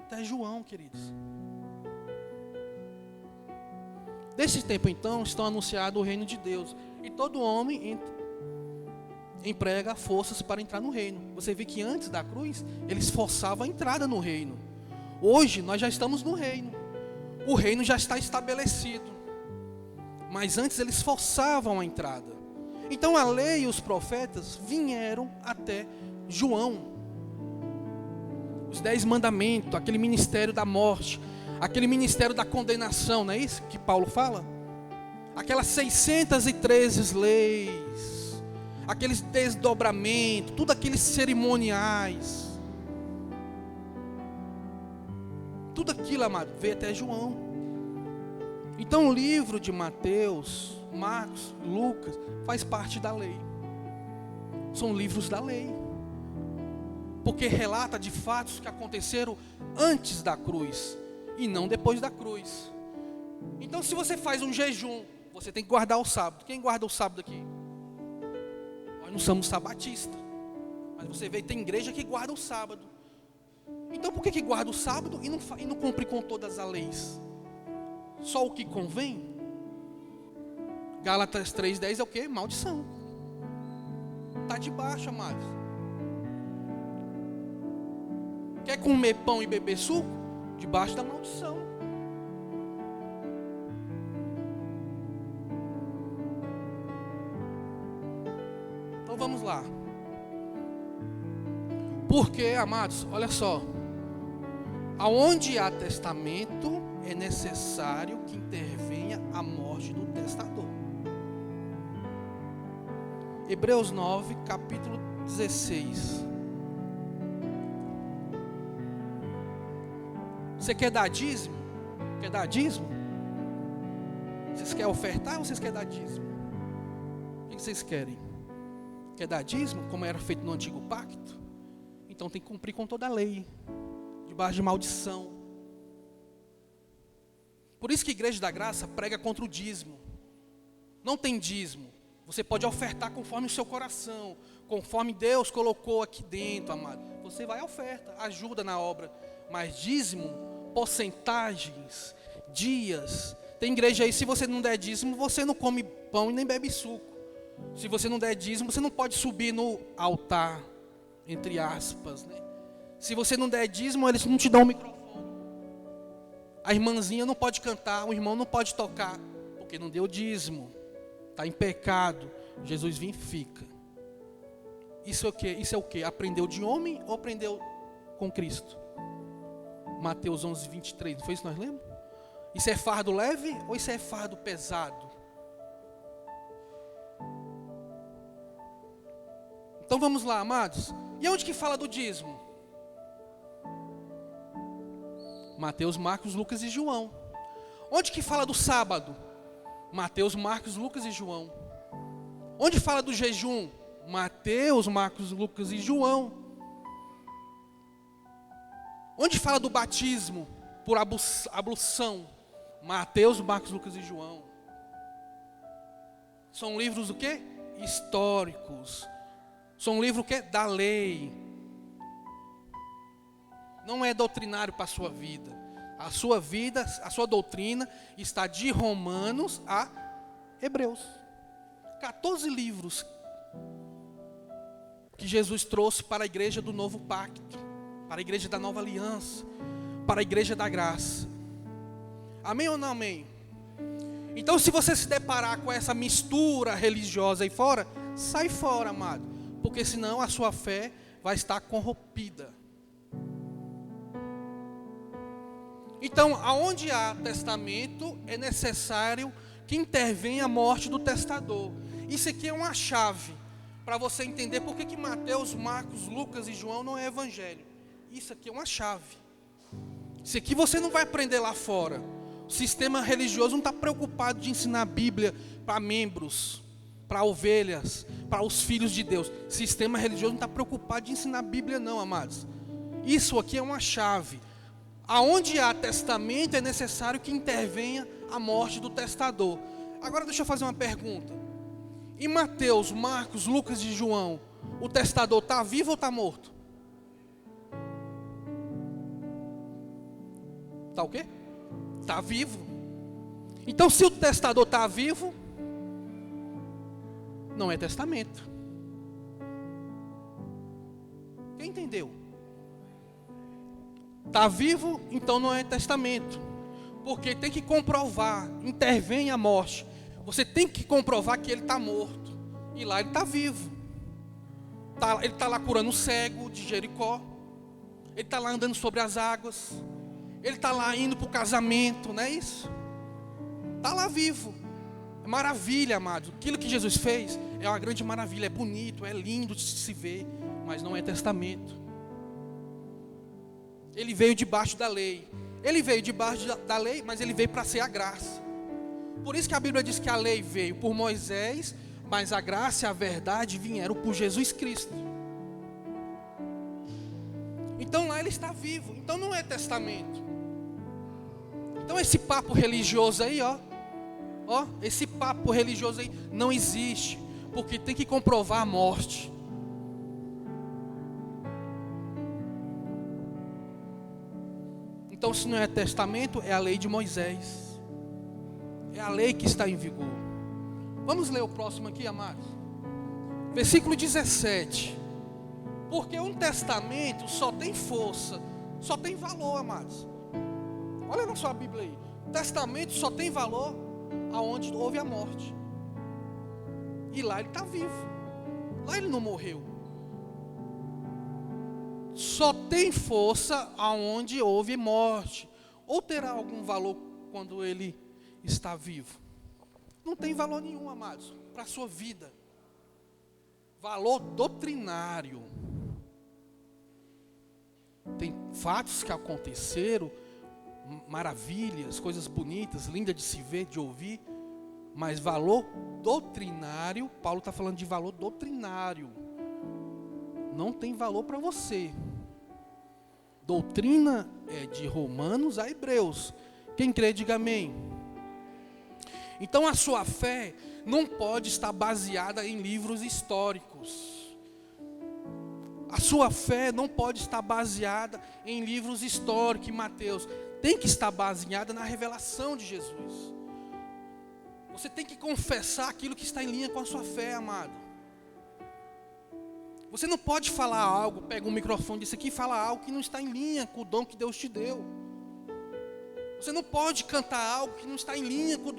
até João, queridos. Desse tempo então estão anunciado o reino de Deus, e todo homem emprega forças para entrar no reino. Você vê que antes da cruz eles forçavam a entrada no reino. Hoje nós já estamos no reino. O reino já está estabelecido. Mas antes eles forçavam a entrada. Então a lei e os profetas vieram até João. Os 10 mandamentos, aquele ministério da morte, aquele ministério da condenação, não é isso que Paulo fala? Aquelas 613 leis, aqueles desdobramentos, tudo aqueles cerimoniais. Tudo aquilo, amado, veio até João. Então o livro de Mateus, Marcos, Lucas, faz parte da lei. São livros da lei. Porque relata de fatos que aconteceram antes da cruz e não depois da cruz. Então se você faz um jejum, você tem que guardar o sábado. Quem guarda o sábado aqui? Nós não somos sabatistas. Mas você vê, tem igreja que guarda o sábado. Então por que guarda o sábado e não cumpre com todas as leis? Só o que convém? Gálatas 3:10 é o quê? Maldição. Está debaixo, amados. Quer comer pão e beber suco? Debaixo da maldição. Então vamos lá. Porque, amados, olha só. Aonde há testamento, é necessário que intervenha a morte do testador. Hebreus 9, capítulo 16. Você quer dar dízimo? Quer dar dízimo? Vocês querem ofertar ou vocês querem dar dízimo? O que vocês querem? Quer dar dízimo, como era feito no antigo pacto? Então tem que cumprir com toda a lei, debaixo de maldição. Por isso que a Igreja da Graça prega contra o dízimo. Não tem dízimo. Você pode ofertar conforme o seu coração, conforme Deus colocou aqui dentro, amado. Você vai à oferta, ajuda na obra. Mas dízimo, porcentagens, dias. Tem igreja aí, se você não der dízimo, você não come pão e nem bebe suco. Se você não der dízimo, você não pode subir no altar, entre aspas, né? Se você não der dízimo, eles não te dão o microfone. A irmãzinha não pode cantar, o irmão não pode tocar, porque não deu dízimo. Está em pecado. Jesus vem e fica. Isso é o quê? Isso é o quê? Aprendeu de homem ou aprendeu com Cristo? Mateus 11, 23, não foi isso que nós lemos? Isso é fardo leve ou isso é fardo pesado? Então vamos lá, amados. E onde que fala do dízimo? Mateus, Marcos, Lucas e João. Onde que fala do sábado? Mateus, Marcos, Lucas e João. Onde fala do jejum? Mateus, Marcos, Lucas e João. Onde fala do batismo por ablução? Mateus, Marcos, Lucas e João. São livros do quê? Históricos. São livros o quê? Da lei. Não é doutrinário para a sua vida. A sua vida, a sua doutrina está de Romanos a Hebreus. 14 livros que Jesus trouxe para a igreja do novo pacto, para a igreja da nova aliança, para a igreja da graça. Amém ou não amém? Então, se você se deparar com essa mistura religiosa aí fora, sai fora, amado, porque senão a sua fé vai estar corrompida. Então, aonde há testamento, é necessário que intervenha a morte do testador. Isso aqui é uma chave para você entender por que Mateus, Marcos, Lucas e João não é evangelho. Isso aqui é uma chave. Isso aqui você não vai aprender lá fora. O sistema religioso não está preocupado de ensinar a Bíblia para membros, para ovelhas, para os filhos de Deus. O sistema religioso não está preocupado de ensinar a Bíblia não, amados. Isso aqui é uma chave. Aonde há testamento é necessário que intervenha a morte do testador. Agora deixa eu fazer uma pergunta. Em Mateus, Marcos, Lucas e João, o testador está vivo ou está morto? Está o quê? Está vivo. Então se o testador está vivo, não é testamento. Quem entendeu? Está vivo, então não é testamento. Porque tem que comprovar, intervém a morte. Você tem que comprovar que ele está morto. E lá ele está vivo. Ele está lá curando o cego de Jericó. Ele está lá andando sobre as águas. Ele está lá indo para o casamento, não é isso? Está lá vivo. É maravilha, amado. Aquilo que Jesus fez é uma grande maravilha. É bonito, é lindo de se ver. Mas não é testamento. Ele veio debaixo da lei. Ele veio debaixo da lei, mas ele veio para ser a graça. Por isso que a Bíblia diz que a lei veio por Moisés, mas a graça e a verdade vieram por Jesus Cristo. Então lá ele está vivo. Então não é testamento. Então esse papo religioso aí, esse papo religioso aí não existe, porque tem que comprovar a morte. Então, se não é testamento, é a lei de Moisés. É a lei que está em vigor. Vamos ler o próximo aqui, amados. Versículo 17. Porque um testamento só tem força, só tem valor, amados. Olha na sua Bíblia aí. Testamento só tem valor aonde houve a morte. E lá ele está vivo. Lá ele não morreu. Só tem força aonde houve morte. Ou terá algum valor quando ele está vivo? Não tem valor nenhum, amados, para a sua vida. Valor doutrinário. Tem fatos que aconteceram, maravilhas, coisas bonitas, lindas de se ver, de ouvir, mas valor doutrinário, Paulo está falando de valor doutrinário, não tem valor para você. Doutrina é de Romanos a Hebreus. Quem crê, diga amém. Então a sua fé não pode estar baseada em livros históricos. A sua fé não pode estar baseada em livros históricos, em Mateus. Tem que estar baseada na revelação de Jesus. Você tem que confessar aquilo que está em linha com a sua fé, amado. Você não pode falar algo, pega um microfone disso aqui e fala algo que não está em linha com o dom que Deus te deu. Você não pode cantar algo que não está em linha com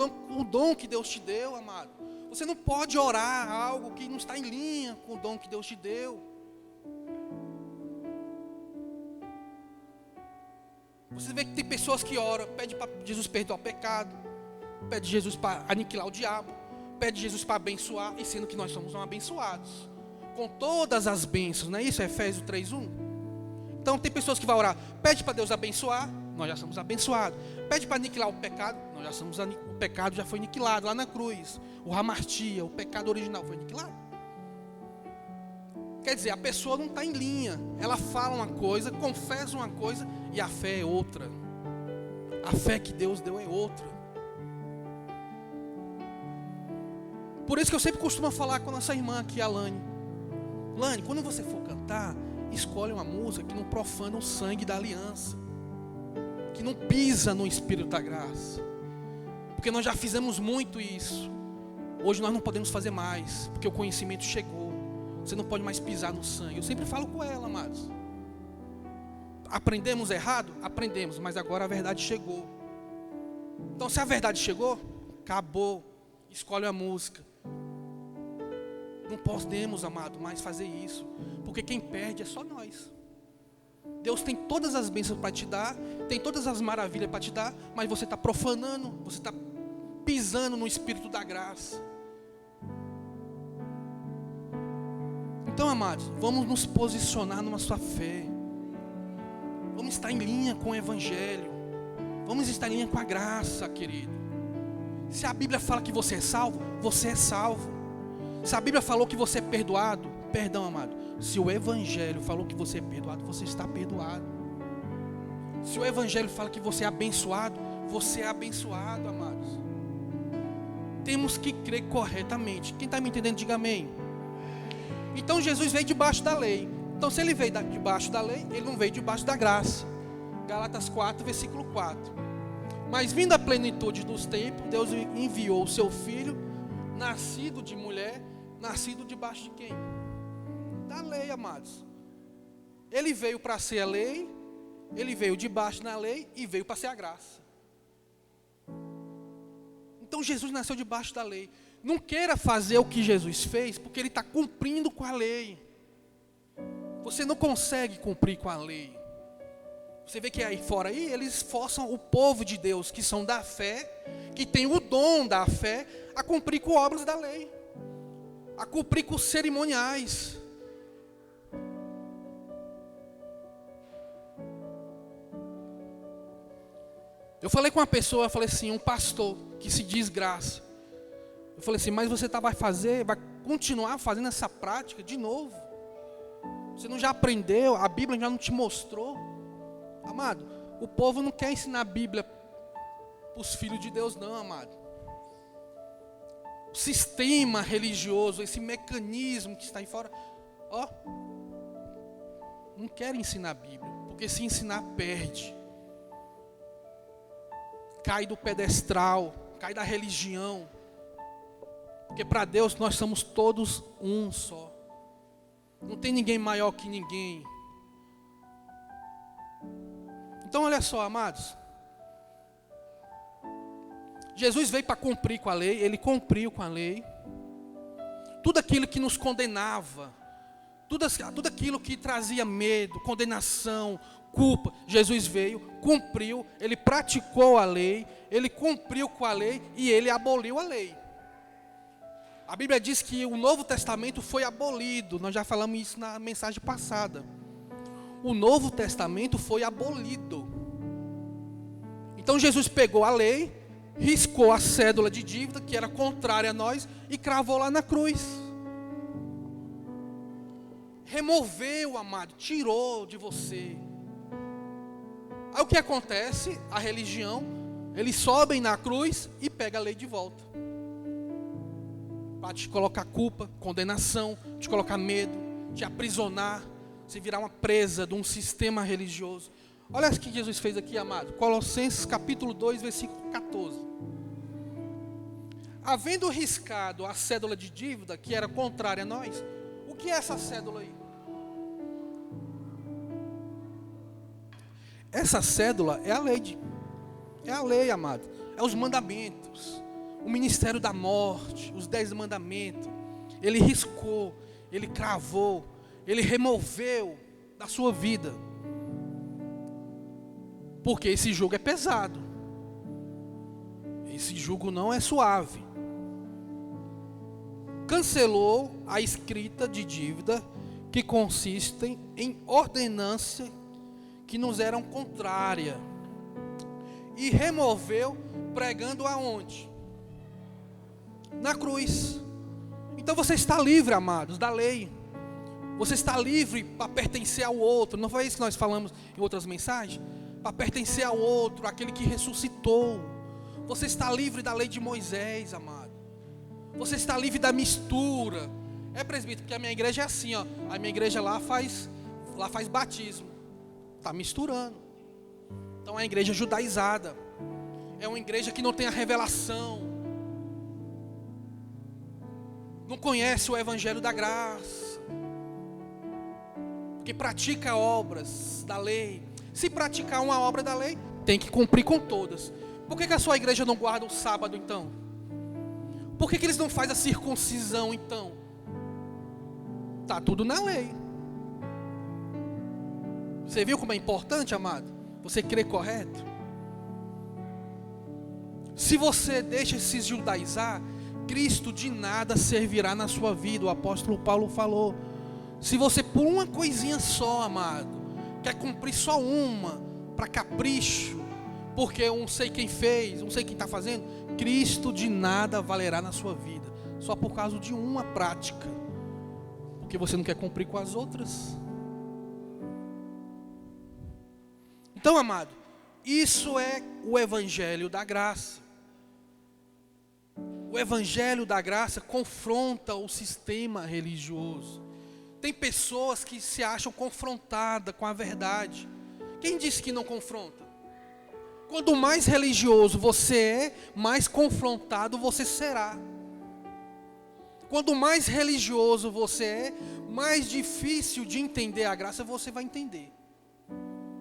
o dom que Deus te deu, amado. Você não pode orar algo que não está em linha com o dom que Deus te deu. Você vê que tem pessoas que oram, pede para Jesus perdoar o pecado, pede Jesus para aniquilar o diabo, pede Jesus para abençoar, e sendo que nós somos abençoados com todas as bênçãos, não é isso? Efésios 3:1. Então tem pessoas que vão orar, pede para Deus abençoar, nós já somos abençoados. Pede para aniquilar o pecado, nós já somos, o pecado já foi aniquilado lá na cruz. O hamartia, o pecado original foi aniquilado. Quer dizer, a pessoa não está em linha. Ela fala uma coisa, confessa uma coisa, e a fé é outra. A fé que Deus deu é outra. Por isso que eu sempre costumo falar com a nossa irmã aqui, a Lani. Lani, quando você for cantar, escolhe uma música que não profana o sangue da aliança, que não pisa no Espírito da graça, porque nós já fizemos muito isso. Hoje nós não podemos fazer mais, porque o conhecimento chegou. Você não pode mais pisar no sangue. Eu sempre falo com ela, amados. Aprendemos errado? Aprendemos, mas agora a verdade chegou. Então se a verdade chegou, acabou. Escolhe a música. Não podemos, amado, mais fazer isso, porque quem perde é só nós. Deus tem todas as bênçãos para te dar, tem todas as maravilhas para te dar, mas você está profanando, você está pisando no Espírito da graça. Então, amados, vamos nos posicionar numa sua fé. Vamos estar em linha com o Evangelho. Vamos estar em linha com a graça, querido. Se a Bíblia fala que você é salvo, você é salvo. Se a Bíblia falou que você é perdoado, perdão, amado. Se o Evangelho falou que você é perdoado, você está perdoado. Se o Evangelho fala que você é abençoado, você é abençoado, amados. Temos que crer corretamente. Quem está me entendendo, diga amém. Então Jesus veio debaixo da lei. Então se ele veio debaixo da lei, ele não veio debaixo da graça. Gálatas 4, versículo 4. Mas vindo a plenitude dos tempos, Deus enviou o seu Filho, nascido de mulher, nascido debaixo de quem? Da lei, amados. Ele veio para ser a lei, ele veio debaixo da lei e veio para ser a graça. Então Jesus nasceu debaixo da lei. Não queira fazer o que Jesus fez, porque ele está cumprindo com a lei. Você não consegue cumprir com a lei. Você vê que aí fora aí, eles forçam o povo de Deus, que são da fé, que tem o dom da fé, a cumprir com obras da lei, a cumprir com cerimoniais. Eu falei com uma pessoa, eu falei assim, um pastor que se diz graça. Eu falei assim, mas você vai continuar fazendo essa prática de novo? Você não já aprendeu? A Bíblia já não te mostrou? Amado, o povo não quer ensinar a Bíblia para os filhos de Deus não, amado. O sistema religioso, esse mecanismo que está aí fora, não quer ensinar a Bíblia, porque se ensinar, perde. Cai do pedestal, cai da religião. Porque para Deus nós somos todos um só. Não tem ninguém maior que ninguém. Então olha só, amados. Jesus veio para cumprir com a lei, Ele cumpriu com a lei. Tudo aquilo que nos condenava, tudo aquilo que trazia medo, condenação, culpa, Jesus veio, cumpriu, Ele praticou a lei, Ele cumpriu com a lei e Ele aboliu a lei. A Bíblia diz que o Novo Testamento foi abolido, nós já falamos isso na mensagem passada. O Novo Testamento foi abolido. Então Jesus pegou a lei, riscou a cédula de dívida, que era contrária a nós, e cravou lá na cruz. Removeu, amado, tirou de você. Aí o que acontece? A religião, eles sobem na cruz e pegam a lei de volta. Para te colocar culpa, condenação, te colocar medo, te aprisionar, se virar uma presa de um sistema religioso. Olha o que Jesus fez aqui, amado. Colossenses capítulo 2, versículo 14. Havendo riscado a cédula de dívida, que era contrária a nós, o que é essa cédula aí? Essa cédula é a lei. É a lei, amado. É os mandamentos. O ministério da morte, os 10 mandamentos. Ele riscou, Ele cravou, Ele removeu da sua vida. Porque esse jugo é pesado. Esse jugo não é suave. Cancelou a escrita de dívida que consiste em ordenança que nos eram contrária. E removeu pregando aonde? Na cruz. Então você está livre, amados, da lei. Você está livre para pertencer ao outro. Não foi isso que nós falamos em outras mensagens? Para pertencer ao outro, aquele que ressuscitou. Você está livre da lei de Moisés, amado. Você está livre da mistura. É, presbítero, porque a minha igreja é assim, ó. A minha igreja lá faz batismo. Está misturando. Então é uma igreja judaizada. É uma igreja que não tem a revelação. Não conhece o evangelho da graça. Porque pratica obras da lei. Se praticar uma obra da lei, tem que cumprir com todas. Por que a sua igreja não guarda o sábado então? Por que eles não fazem a circuncisão então? Está tudo na lei. Você viu como é importante, amado? Você crer correto? Se você deixa se judaizar, Cristo de nada servirá na sua vida. O apóstolo Paulo falou. Se você por uma coisinha só, amado, quer cumprir só uma, para capricho, porque eu não sei quem fez, não sei quem está fazendo, Cristo de nada valerá na sua vida, só por causa de uma prática, porque você não quer cumprir com as outras. Então, amado, isso é o evangelho da graça. O evangelho da graça confronta o sistema religioso. Tem pessoas que se acham confrontadas com a verdade. Quem disse que não confronta? Quanto mais religioso você é, mais confrontado você será. Quanto mais religioso você é, mais difícil de entender a graça você vai entender.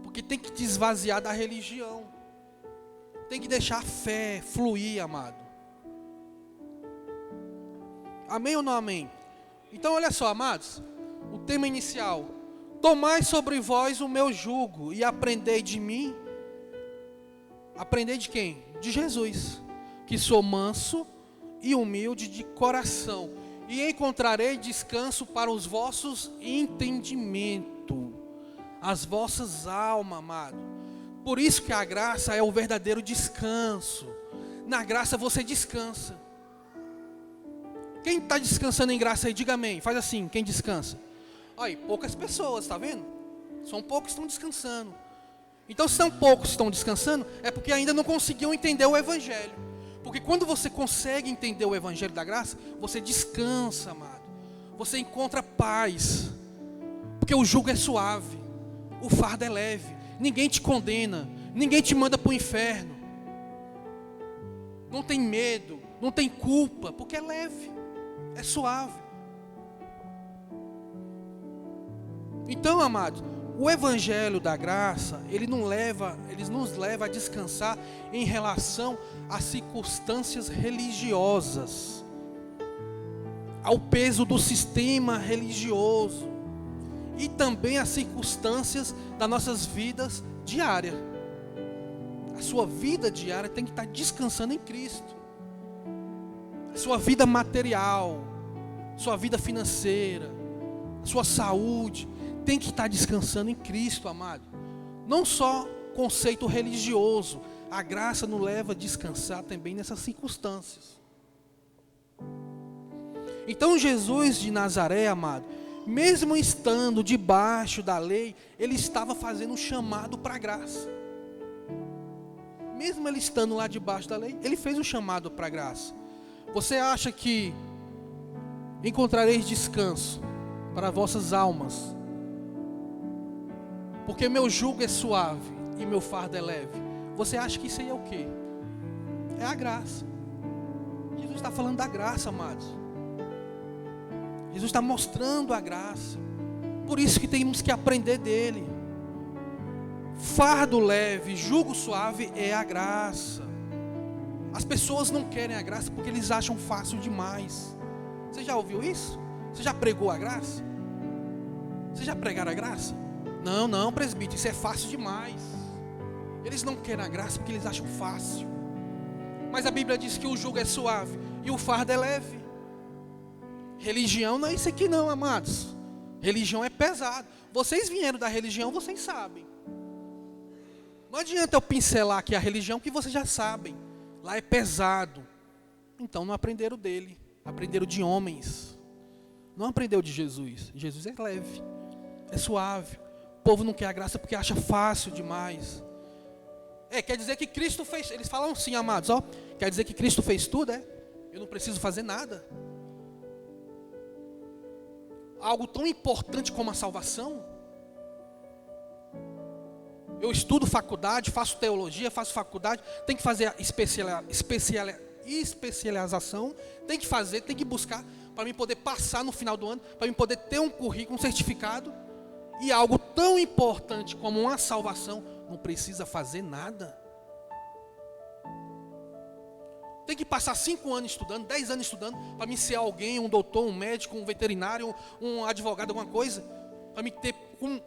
Porque tem que te esvaziar da religião. Tem que deixar a fé fluir, amado. Amém ou não amém? Então olha só, amados. O tema inicial: tomai sobre vós o meu jugo e aprendei de mim. Aprendei de quem? De Jesus, que sou manso e humilde de coração, e encontrarei descanso para os vossos entendimentos, as vossas almas, amado. Por isso que a graça é o verdadeiro descanso. Na graça você descansa. Quem está descansando em graça aí, diga amém. Faz assim, quem descansa? Olha, poucas pessoas, está vendo? São poucos que estão descansando. Então, se são poucos que estão descansando, é porque ainda não conseguiam entender o evangelho. Porque quando você consegue entender o evangelho da graça, você descansa, amado. Você encontra paz. Porque o jugo é suave, o fardo é leve. Ninguém te condena, ninguém te manda para o inferno. não tem medo, não tem culpa, porque é leve, é suave. Então, amados, o Evangelho da Graça, ele nos leva a descansar em relação às circunstâncias religiosas, ao peso do sistema religioso e também às circunstâncias das nossas vidas diárias. A sua vida diária tem que estar descansando em Cristo. A sua vida material, sua vida financeira, a sua saúde tem que estar descansando em Cristo, amado. Não só conceito religioso, a graça nos leva a descansar também nessas circunstâncias. Então Jesus de Nazaré, amado, mesmo estando debaixo da lei, ele estava fazendo um chamado para a graça. Mesmo ele estando lá debaixo da lei, ele fez um chamado para a graça. Você acha que encontrareis descanso para vossas almas? Porque meu jugo é suave e meu fardo é leve. Você acha que isso aí é o quê? É a graça. Jesus está falando da graça, amados. Jesus está mostrando a graça. Por isso que temos que aprender dele. Fardo leve, jugo suave é a graça. As pessoas não querem a graça porque eles acham fácil demais. Você já ouviu isso? Você já pregou a graça? Você já pregaram a graça? Não, presbítero, isso é fácil demais. Eles não querem a graça porque eles acham fácil. Mas a Bíblia diz que o jugo é suave e o fardo é leve. Religião não é isso aqui não, amados. Religião é pesado. Vocês vieram da religião, vocês sabem. Não adianta eu pincelar aqui a religião que vocês já sabem. Lá é pesado. Então não aprenderam dele. Aprenderam de homens. Não aprendeu de Jesus. Jesus é leve, é suave. O povo não quer a graça porque acha fácil demais. Quer dizer que Cristo fez. Eles falam assim, amados, quer dizer que Cristo fez tudo, eu não preciso fazer nada. Algo tão importante como a salvação. Eu estudo faculdade, faço teologia, faço faculdade, tem que fazer a especialização, tem que buscar para mim poder passar no final do ano, para mim poder ter um currículo, um certificado. E algo tão importante como uma salvação, não precisa fazer nada. Tem que passar 5 anos estudando, 10 anos estudando, para mim ser alguém, um doutor, um médico, um veterinário, um advogado, alguma coisa, para mim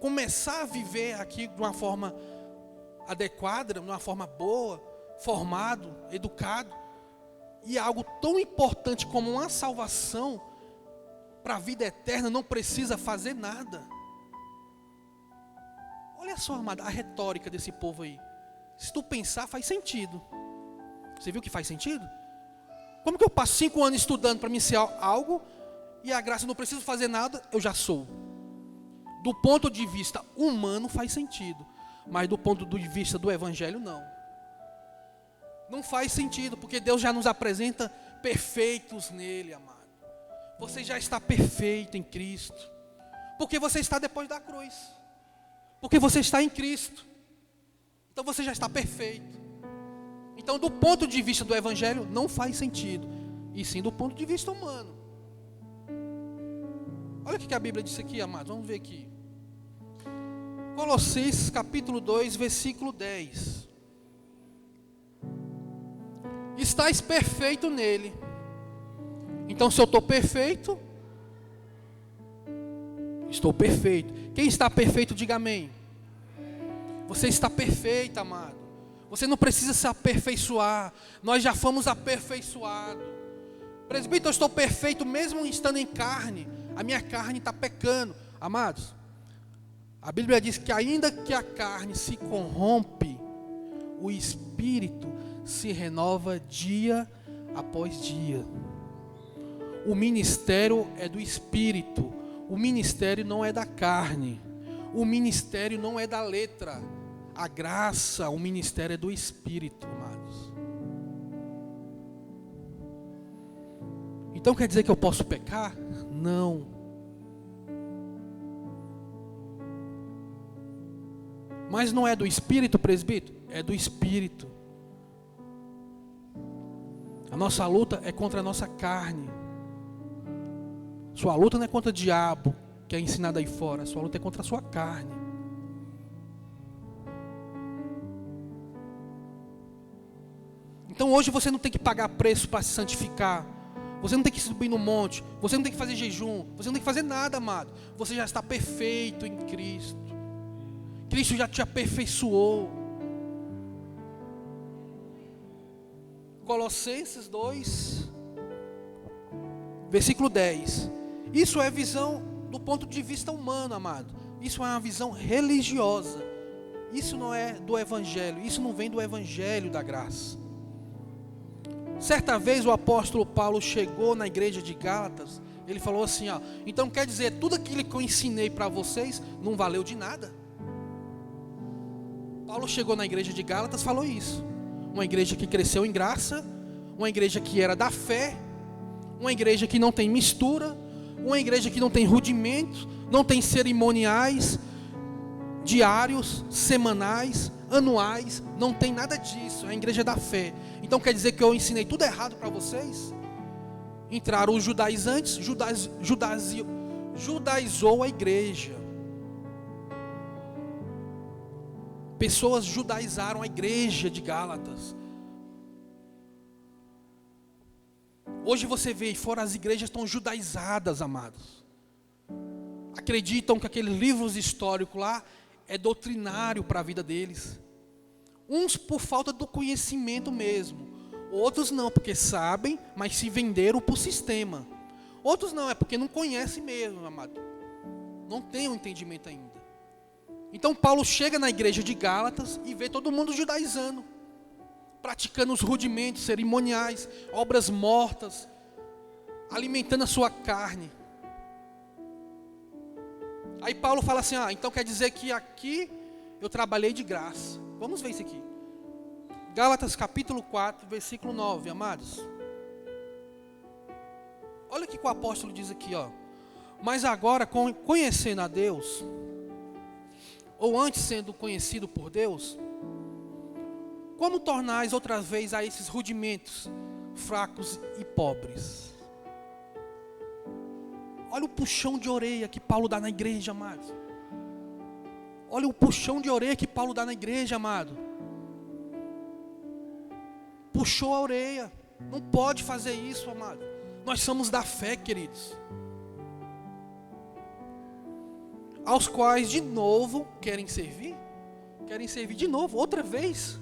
começar a viver aqui de uma forma adequada, de uma forma boa, formado, educado. E algo tão importante como uma salvação para a vida eterna não precisa fazer nada. Olha só, amada, a retórica desse povo aí. Se tu pensar, faz sentido. Você viu que faz sentido? Como que eu passo 5 anos estudando para me ser algo e a graça não preciso fazer nada, eu já sou? Do ponto de vista humano faz sentido, mas do ponto de vista do Evangelho não. Não faz sentido, porque Deus já nos apresenta perfeitos nele, amado. Você já está perfeito em Cristo, porque você está depois da cruz, porque você está em Cristo, então você já está perfeito. Então, do ponto de vista do Evangelho, não faz sentido, e sim do ponto de vista humano. Olha o que a Bíblia disse aqui, amados, vamos ver aqui. Colossenses capítulo 2, versículo 10. Estais perfeito nele. Então, se eu estou perfeito, estou perfeito. Quem está perfeito, diga amém. Você está perfeito, amado. Você não precisa se aperfeiçoar. Nós já fomos aperfeiçoados. Presbítero, eu estou perfeito mesmo estando em carne. A minha carne está pecando. Amados, a Bíblia diz que ainda que a carne se corrompe, o Espírito se renova dia após dia. O ministério é do Espírito. O ministério não é da carne. O ministério não é da letra. A graça, o ministério é do Espírito, amados. Então quer dizer que eu posso pecar? Não. Mas não é do Espírito, presbítero? É do Espírito. A nossa luta é contra a nossa carne. Sua luta não é contra o diabo, que é ensinado aí fora. Sua luta é contra a sua carne. Então hoje você não tem que pagar preço para se santificar. Você não tem que subir no monte. Você não tem que fazer jejum. Você não tem que fazer nada, amado. Você já está perfeito em Cristo. Cristo já te aperfeiçoou. Colossenses 2, versículo 10. Isso é visão do ponto de vista humano, amado. Isso é uma visão religiosa. Isso não é do Evangelho. Isso não vem do Evangelho da graça. Certa vez o apóstolo Paulo chegou na igreja de Gálatas. Ele falou assim, ó, então quer dizer, tudo aquilo que eu ensinei para vocês não valeu de nada? Paulo chegou na igreja de Gálatas e falou isso. Uma igreja que cresceu em graça, uma igreja que era da fé, uma igreja que não tem mistura, uma igreja que não tem rudimentos, não tem cerimoniais, diários, semanais, anuais, não tem nada disso, é a igreja da fé. Então quer dizer que eu ensinei tudo errado para vocês? Entraram os judaizantes, judaizou a igreja. Pessoas judaizaram a igreja de Gálatas. Hoje você vê, fora as igrejas estão judaizadas, amados. Acreditam que aqueles livros históricos lá é doutrinário para a vida deles. Uns por falta do conhecimento mesmo. Outros não, porque sabem, mas se venderam por sistema. Outros não, é porque não conhecem mesmo, amado. Não tem um entendimento ainda. Então Paulo chega na igreja de Gálatas e vê todo mundo judaizando, praticando os rudimentos cerimoniais, obras mortas, alimentando a sua carne. Aí Paulo fala assim, então quer dizer que aqui eu trabalhei de graça. Vamos ver isso aqui. Gálatas capítulo 4, versículo 9, amados. Olha o que o apóstolo diz aqui, ó. Mas agora, conhecendo a Deus, ou antes sendo conhecido por Deus, como tornais outra vez a esses rudimentos fracos e pobres? Olha o puxão de orelha que Paulo dá na igreja, amados. Olha o puxão de orelha que Paulo dá na igreja, amado. Puxou a orelha. Não pode fazer isso, amado. Nós somos da fé, queridos. Aos quais de novo querem servir de novo, outra vez.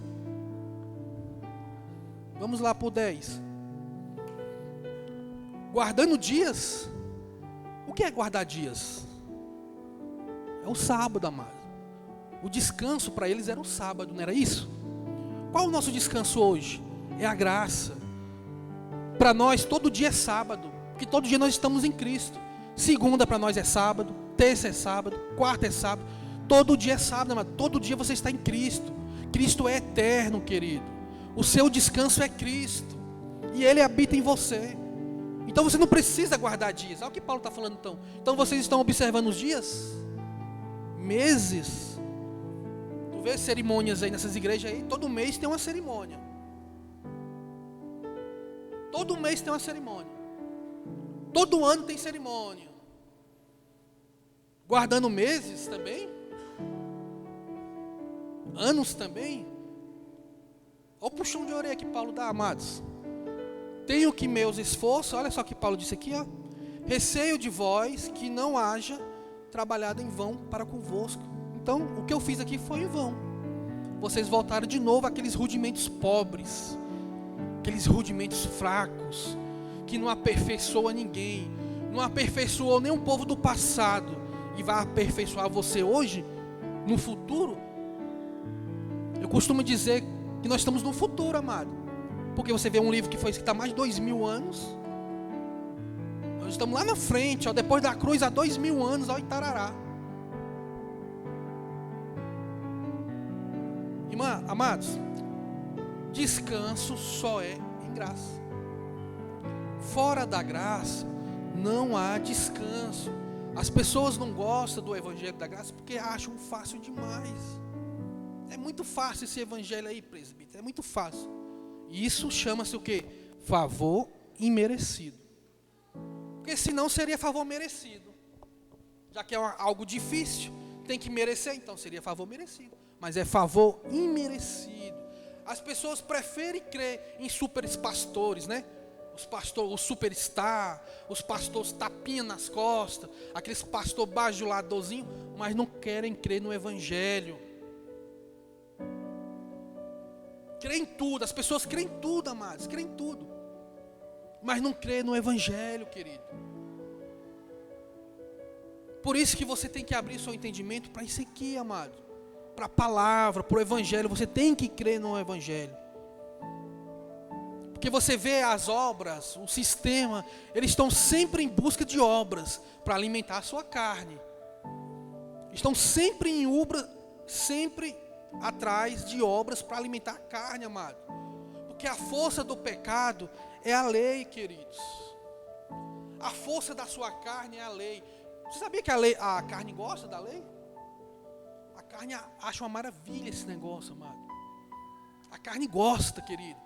Vamos lá para o 10. Guardando dias. O que é guardar dias? É o sábado, amado. O descanso para eles era o sábado, não era isso? Qual é o nosso descanso hoje? É a graça. Para nós todo dia é sábado, porque todo dia nós estamos em Cristo. Segunda para nós é sábado, terça é sábado, quarta é sábado, todo dia é sábado, amado. Todo dia você está em Cristo. Cristo é eterno, querido. O seu descanso é Cristo, e Ele habita em você. Então você não precisa guardar dias. Olha o que Paulo está falando então. Então vocês estão observando os dias? Meses. Tu vê cerimônias aí nessas igrejas aí, todo mês tem uma cerimônia. Todo mês tem uma cerimônia. Todo ano tem cerimônia. Guardando meses também. Anos também. Olha o puxão de orelha que Paulo dá, amados. Tenho que meus esforços, olha só o que Paulo disse aqui, ó. Receio de vós que não haja trabalhado em vão para convosco. Então, o que eu fiz aqui foi em vão. Vocês voltaram de novo àqueles rudimentos pobres, aqueles rudimentos fracos, que não aperfeiçoa ninguém, não aperfeiçoou nem o povo do passado, e vai aperfeiçoar você hoje, no futuro. Eu costumo dizer que nós estamos no futuro, amado. Porque você vê um livro que foi escrito há mais de 2000 anos. Nós estamos lá na frente, ó, depois da cruz, há 2000 anos, ó, Itarará. Irmã, amados, descanso só é em graça. Fora da graça, não há descanso. As pessoas não gostam do evangelho da graça porque acham fácil demais. É muito fácil esse evangelho aí, presbítero, é muito fácil. E isso chama-se o quê? favor imerecido. Porque senão seria favor merecido. Já que é algo difícil, tem que merecer, então seria favor merecido. Mas é favor imerecido. As pessoas preferem crer em super pastores, né? Os pastores, o superstar, os pastores tapinha nas costas, aqueles pastores bajuladorzinho, mas não querem crer no evangelho. Creem em tudo, as pessoas creem em tudo, amados, creem em tudo. Mas não creem no evangelho, querido. Por isso que você tem que abrir seu entendimento para isso aqui, amado. Para a palavra, para o evangelho, você tem que crer no evangelho. Porque você vê as obras, o sistema, eles estão sempre em busca de obras para alimentar a sua carne. Estão sempre em obra, sempre atrás de obras para alimentar a carne, amado. Porque a força do pecado é a lei, queridos. A força da sua carne é a lei. Você sabia que a carne gosta da lei? A carne acha uma maravilha esse negócio, amado. A carne gosta, querido.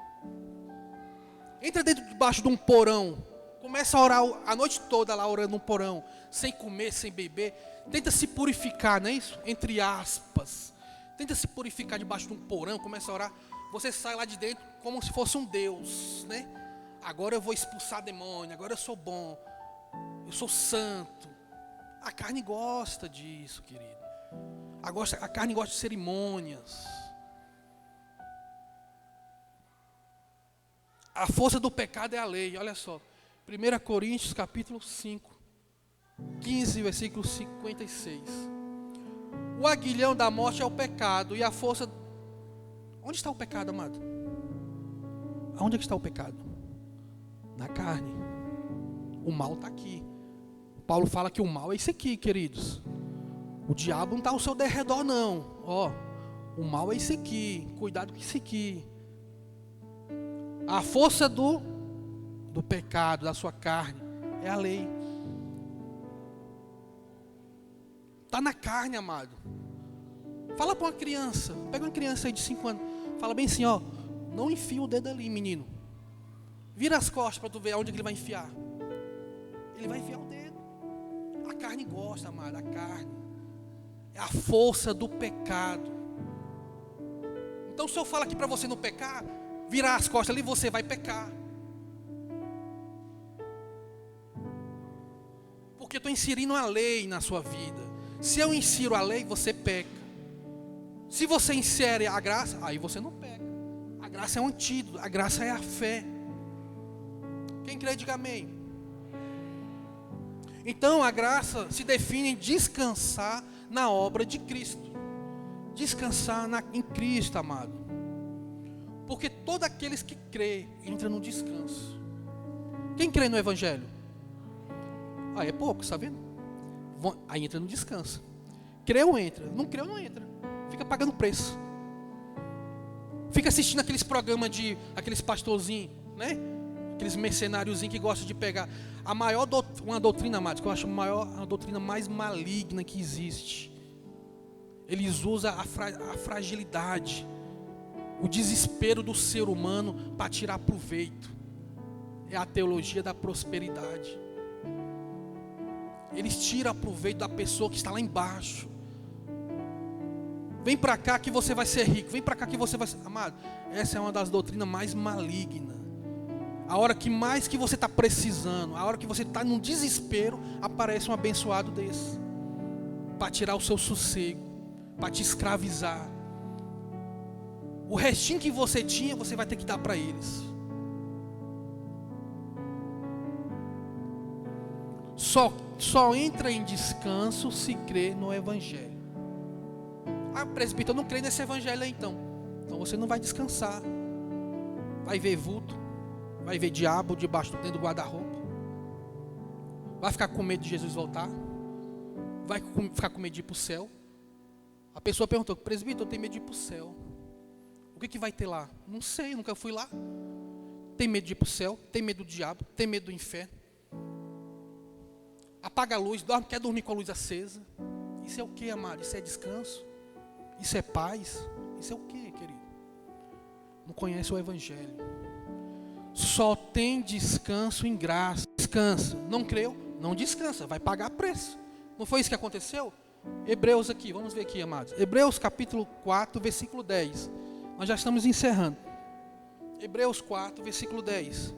Entra debaixo de um porão, começa a orar a noite toda lá orando no porão, sem comer, sem beber. Tenta se purificar, não é isso? Entre aspas. Tenta se purificar debaixo de um porão, começa a orar. Você sai lá de dentro como se fosse um Deus, né? Agora eu vou expulsar demônio, agora eu sou bom, eu sou santo. A carne gosta disso, querido. A carne gosta de cerimônias. A força do pecado é a lei, olha só. 1 Coríntios capítulo 5, 15, versículo 56. O aguilhão da morte é o pecado e a força... Onde está o pecado, amado? Aonde é que está o pecado? Na carne. O mal está aqui. Paulo fala que o mal é isso aqui, queridos. O diabo não está ao seu derredor, não. Ó, o mal é isso aqui. Cuidado com isso aqui. A força do pecado, da sua carne, é a lei. Está na carne, amado. Fala para uma criança. Pega uma criança aí de 5 anos. Fala bem assim, ó. Não enfia o dedo ali, menino. Vira as costas para tu ver aonde que ele vai enfiar. Ele vai enfiar o dedo. A carne gosta, amado. A carne é a força do pecado. Então se eu falo aqui para você não pecar, virar as costas ali, você vai pecar. Porque eu estou inserindo a lei na sua vida. Se eu insiro a lei, você peca. Se você insere a graça, aí você não peca. A graça é um antídoto, a graça é a fé. Quem crê, diga amém. Então a graça se define em descansar na obra de Cristo. Descansar em Cristo, amado. Porque todos aqueles que crê entram no descanso. Quem crê no Evangelho? Ah, é pouco, está vendo? Aí entra no descanso. Creu, entra. Não creu, não entra. Fica pagando preço. Fica assistindo aqueles programas de aqueles pastorzinhos, né? Aqueles mercenáriozinhos que gostam de pegar uma doutrina, amado, que eu acho a doutrina mais maligna que existe. Eles usam a fragilidade, o desespero do ser humano para tirar proveito. É a teologia da prosperidade. Eles tiram proveito da pessoa que está lá embaixo. Vem para cá que você vai ser rico. Vem para cá que você vai ser... Amado, essa é uma das doutrinas mais malignas. A hora que mais que você está precisando, a hora que você está num desespero, aparece um abençoado desse. Para tirar o seu sossego, para te escravizar. O restinho que você tinha, você vai ter que dar para eles. Só entra em descanso se crê no Evangelho. Ah, presbítero, eu não creio nesse Evangelho aí então. Então você não vai descansar. Vai ver vulto. Vai ver diabo dentro do guarda-roupa. Vai ficar com medo de Jesus voltar. Vai ficar com medo de ir para o céu. A pessoa perguntou, presbítero, eu tenho medo de ir para o céu. O que vai ter lá? Não sei, nunca fui lá. Tem medo de ir para o céu? Tem medo do diabo? Tem medo do inferno? Apaga a luz, quer dormir com a luz acesa. Isso é o que, amado? Isso é descanso? Isso é paz? Isso é o que, querido? Não conhece o Evangelho. Só tem descanso em graça. Descansa. Não creu? Não descansa. Vai pagar preço. Não foi isso que aconteceu? Hebreus aqui, vamos ver aqui, amados. Hebreus capítulo 4, versículo 10. Nós já estamos encerrando. Hebreus 4, versículo 10.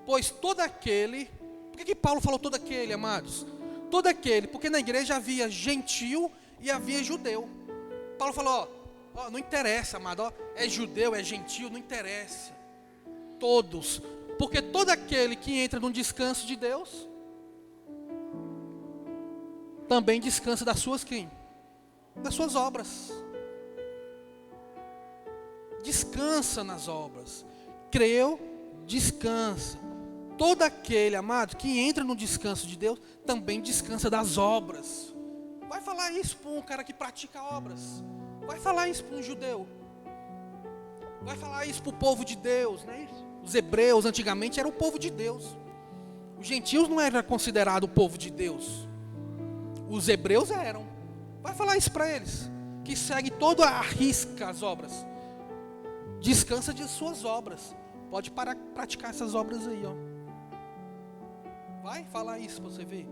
Pois todo aquele... Por que Paulo falou todo aquele, amados? Todo aquele, porque na igreja havia gentil e havia judeu. Paulo falou, ó, não interessa, amado, ó, é judeu, é gentil, não interessa. Todos. Porque todo aquele que entra num descanso de Deus, também descansa das suas quem? Das suas obras. Descansa nas obras. Creu, descansa. Todo aquele, amado, que entra no descanso de Deus, também descansa das obras. Vai falar isso para um cara que pratica obras. Vai falar isso para um judeu. Vai falar isso para o povo de Deus, não é isso? Os hebreus antigamente eram o povo de Deus. Os gentios não eram considerados o povo de Deus. Os hebreus eram. Vai falar isso para eles. Que segue toda a risca as obras. Descansa de suas obras. Pode parar de praticar essas obras aí, ó. Vai falar isso para você ver.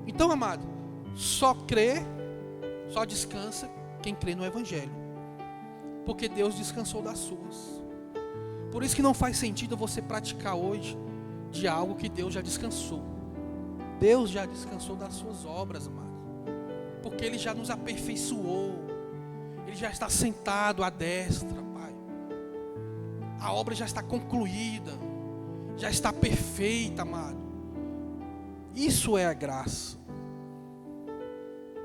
Então, amado, só crê, só descansa quem crê no Evangelho. Porque Deus descansou das suas. Por isso que não faz sentido você praticar hoje de algo que Deus já descansou. Deus já descansou das suas obras, amado. Porque Ele já nos aperfeiçoou. Ele já está sentado à destra, Pai. A obra já está concluída. Já está perfeita, amado. Isso é a graça.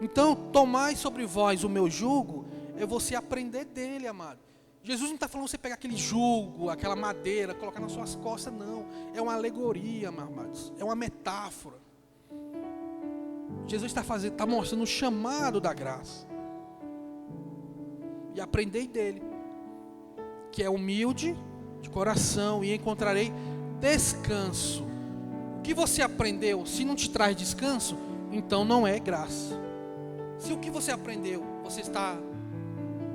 Então, tomai sobre vós o meu jugo, é você aprender dele, amado. Jesus não está falando você pegar aquele jugo, aquela madeira, colocar nas suas costas, não. É uma alegoria, amados. É uma metáfora. Jesus está mostrando o chamado da graça. E aprendei dele, que é humilde de coração, e encontrarei descanso. O que você aprendeu, se não te traz descanso, então não é graça. Se o que você aprendeu, você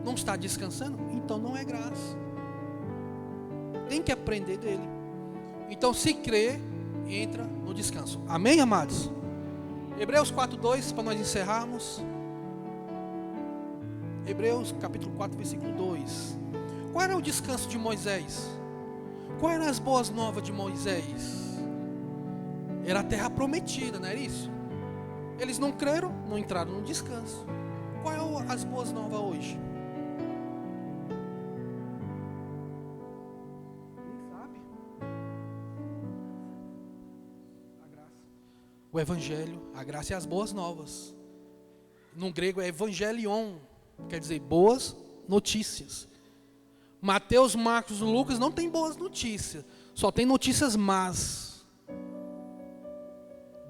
não está descansando, então não é graça. Tem que aprender dele. Então, se crê, entra no descanso. Amém, amados? Hebreus 4:2, para nós encerrarmos. Hebreus capítulo 4, versículo 2. Qual era o descanso de Moisés? Quais eram as boas novas de Moisés? Era a terra prometida, não era isso? Eles não creram, não entraram no descanso. Qual é as boas novas hoje? Quem sabe? A graça. O evangelho, a graça e as boas novas. No grego é evangelion, quer dizer boas notícias. Mateus, Marcos e Lucas não tem boas notícias, só tem notícias más.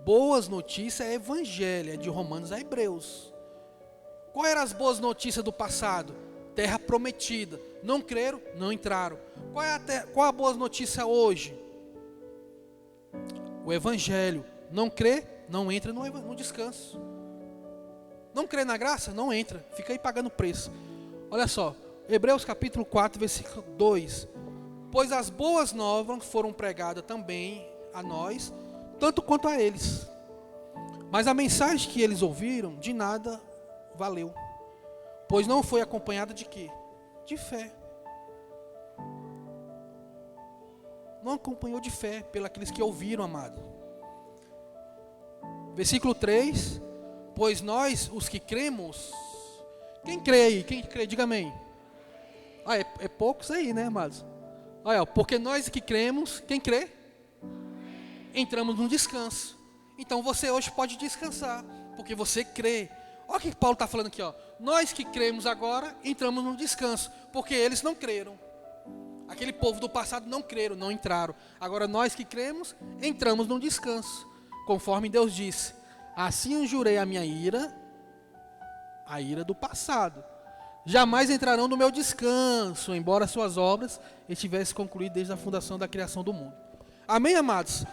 Boas notícias é evangelho, é de Romanos a Hebreus. Qual eram as boas notícias do passado? Terra prometida. Não creram, não entraram. Qual a boa notícia hoje? O evangelho. Não crê, não entra no descanso. Não crê na graça? Não entra. Fica aí pagando preço. Olha só. Hebreus capítulo 4, versículo 2. Pois as boas novas foram pregadas também a nós, tanto quanto a eles. Mas a mensagem que eles ouviram, de nada valeu. Pois não foi acompanhada de quê? De fé. Não acompanhou de fé pelos que ouviram, amado. Versículo 3. Pois nós, os que cremos... Quem crê aí? Quem crê? Diga amém. É poucos aí, né, amados? Olha, porque nós que cremos, quem crê? Entramos num descanso. Então você hoje pode descansar, porque você crê. Olha o que Paulo está falando aqui, ó. Nós que cremos agora, entramos num descanso, porque eles não creram. Aquele povo do passado não creram, não entraram. Agora nós que cremos, entramos num descanso. Conforme Deus disse, assim eu jurei a minha ira, a ira do passado. Jamais entrarão no meu descanso, embora suas obras estivessem concluídas desde a fundação da criação do mundo. Amém, amados?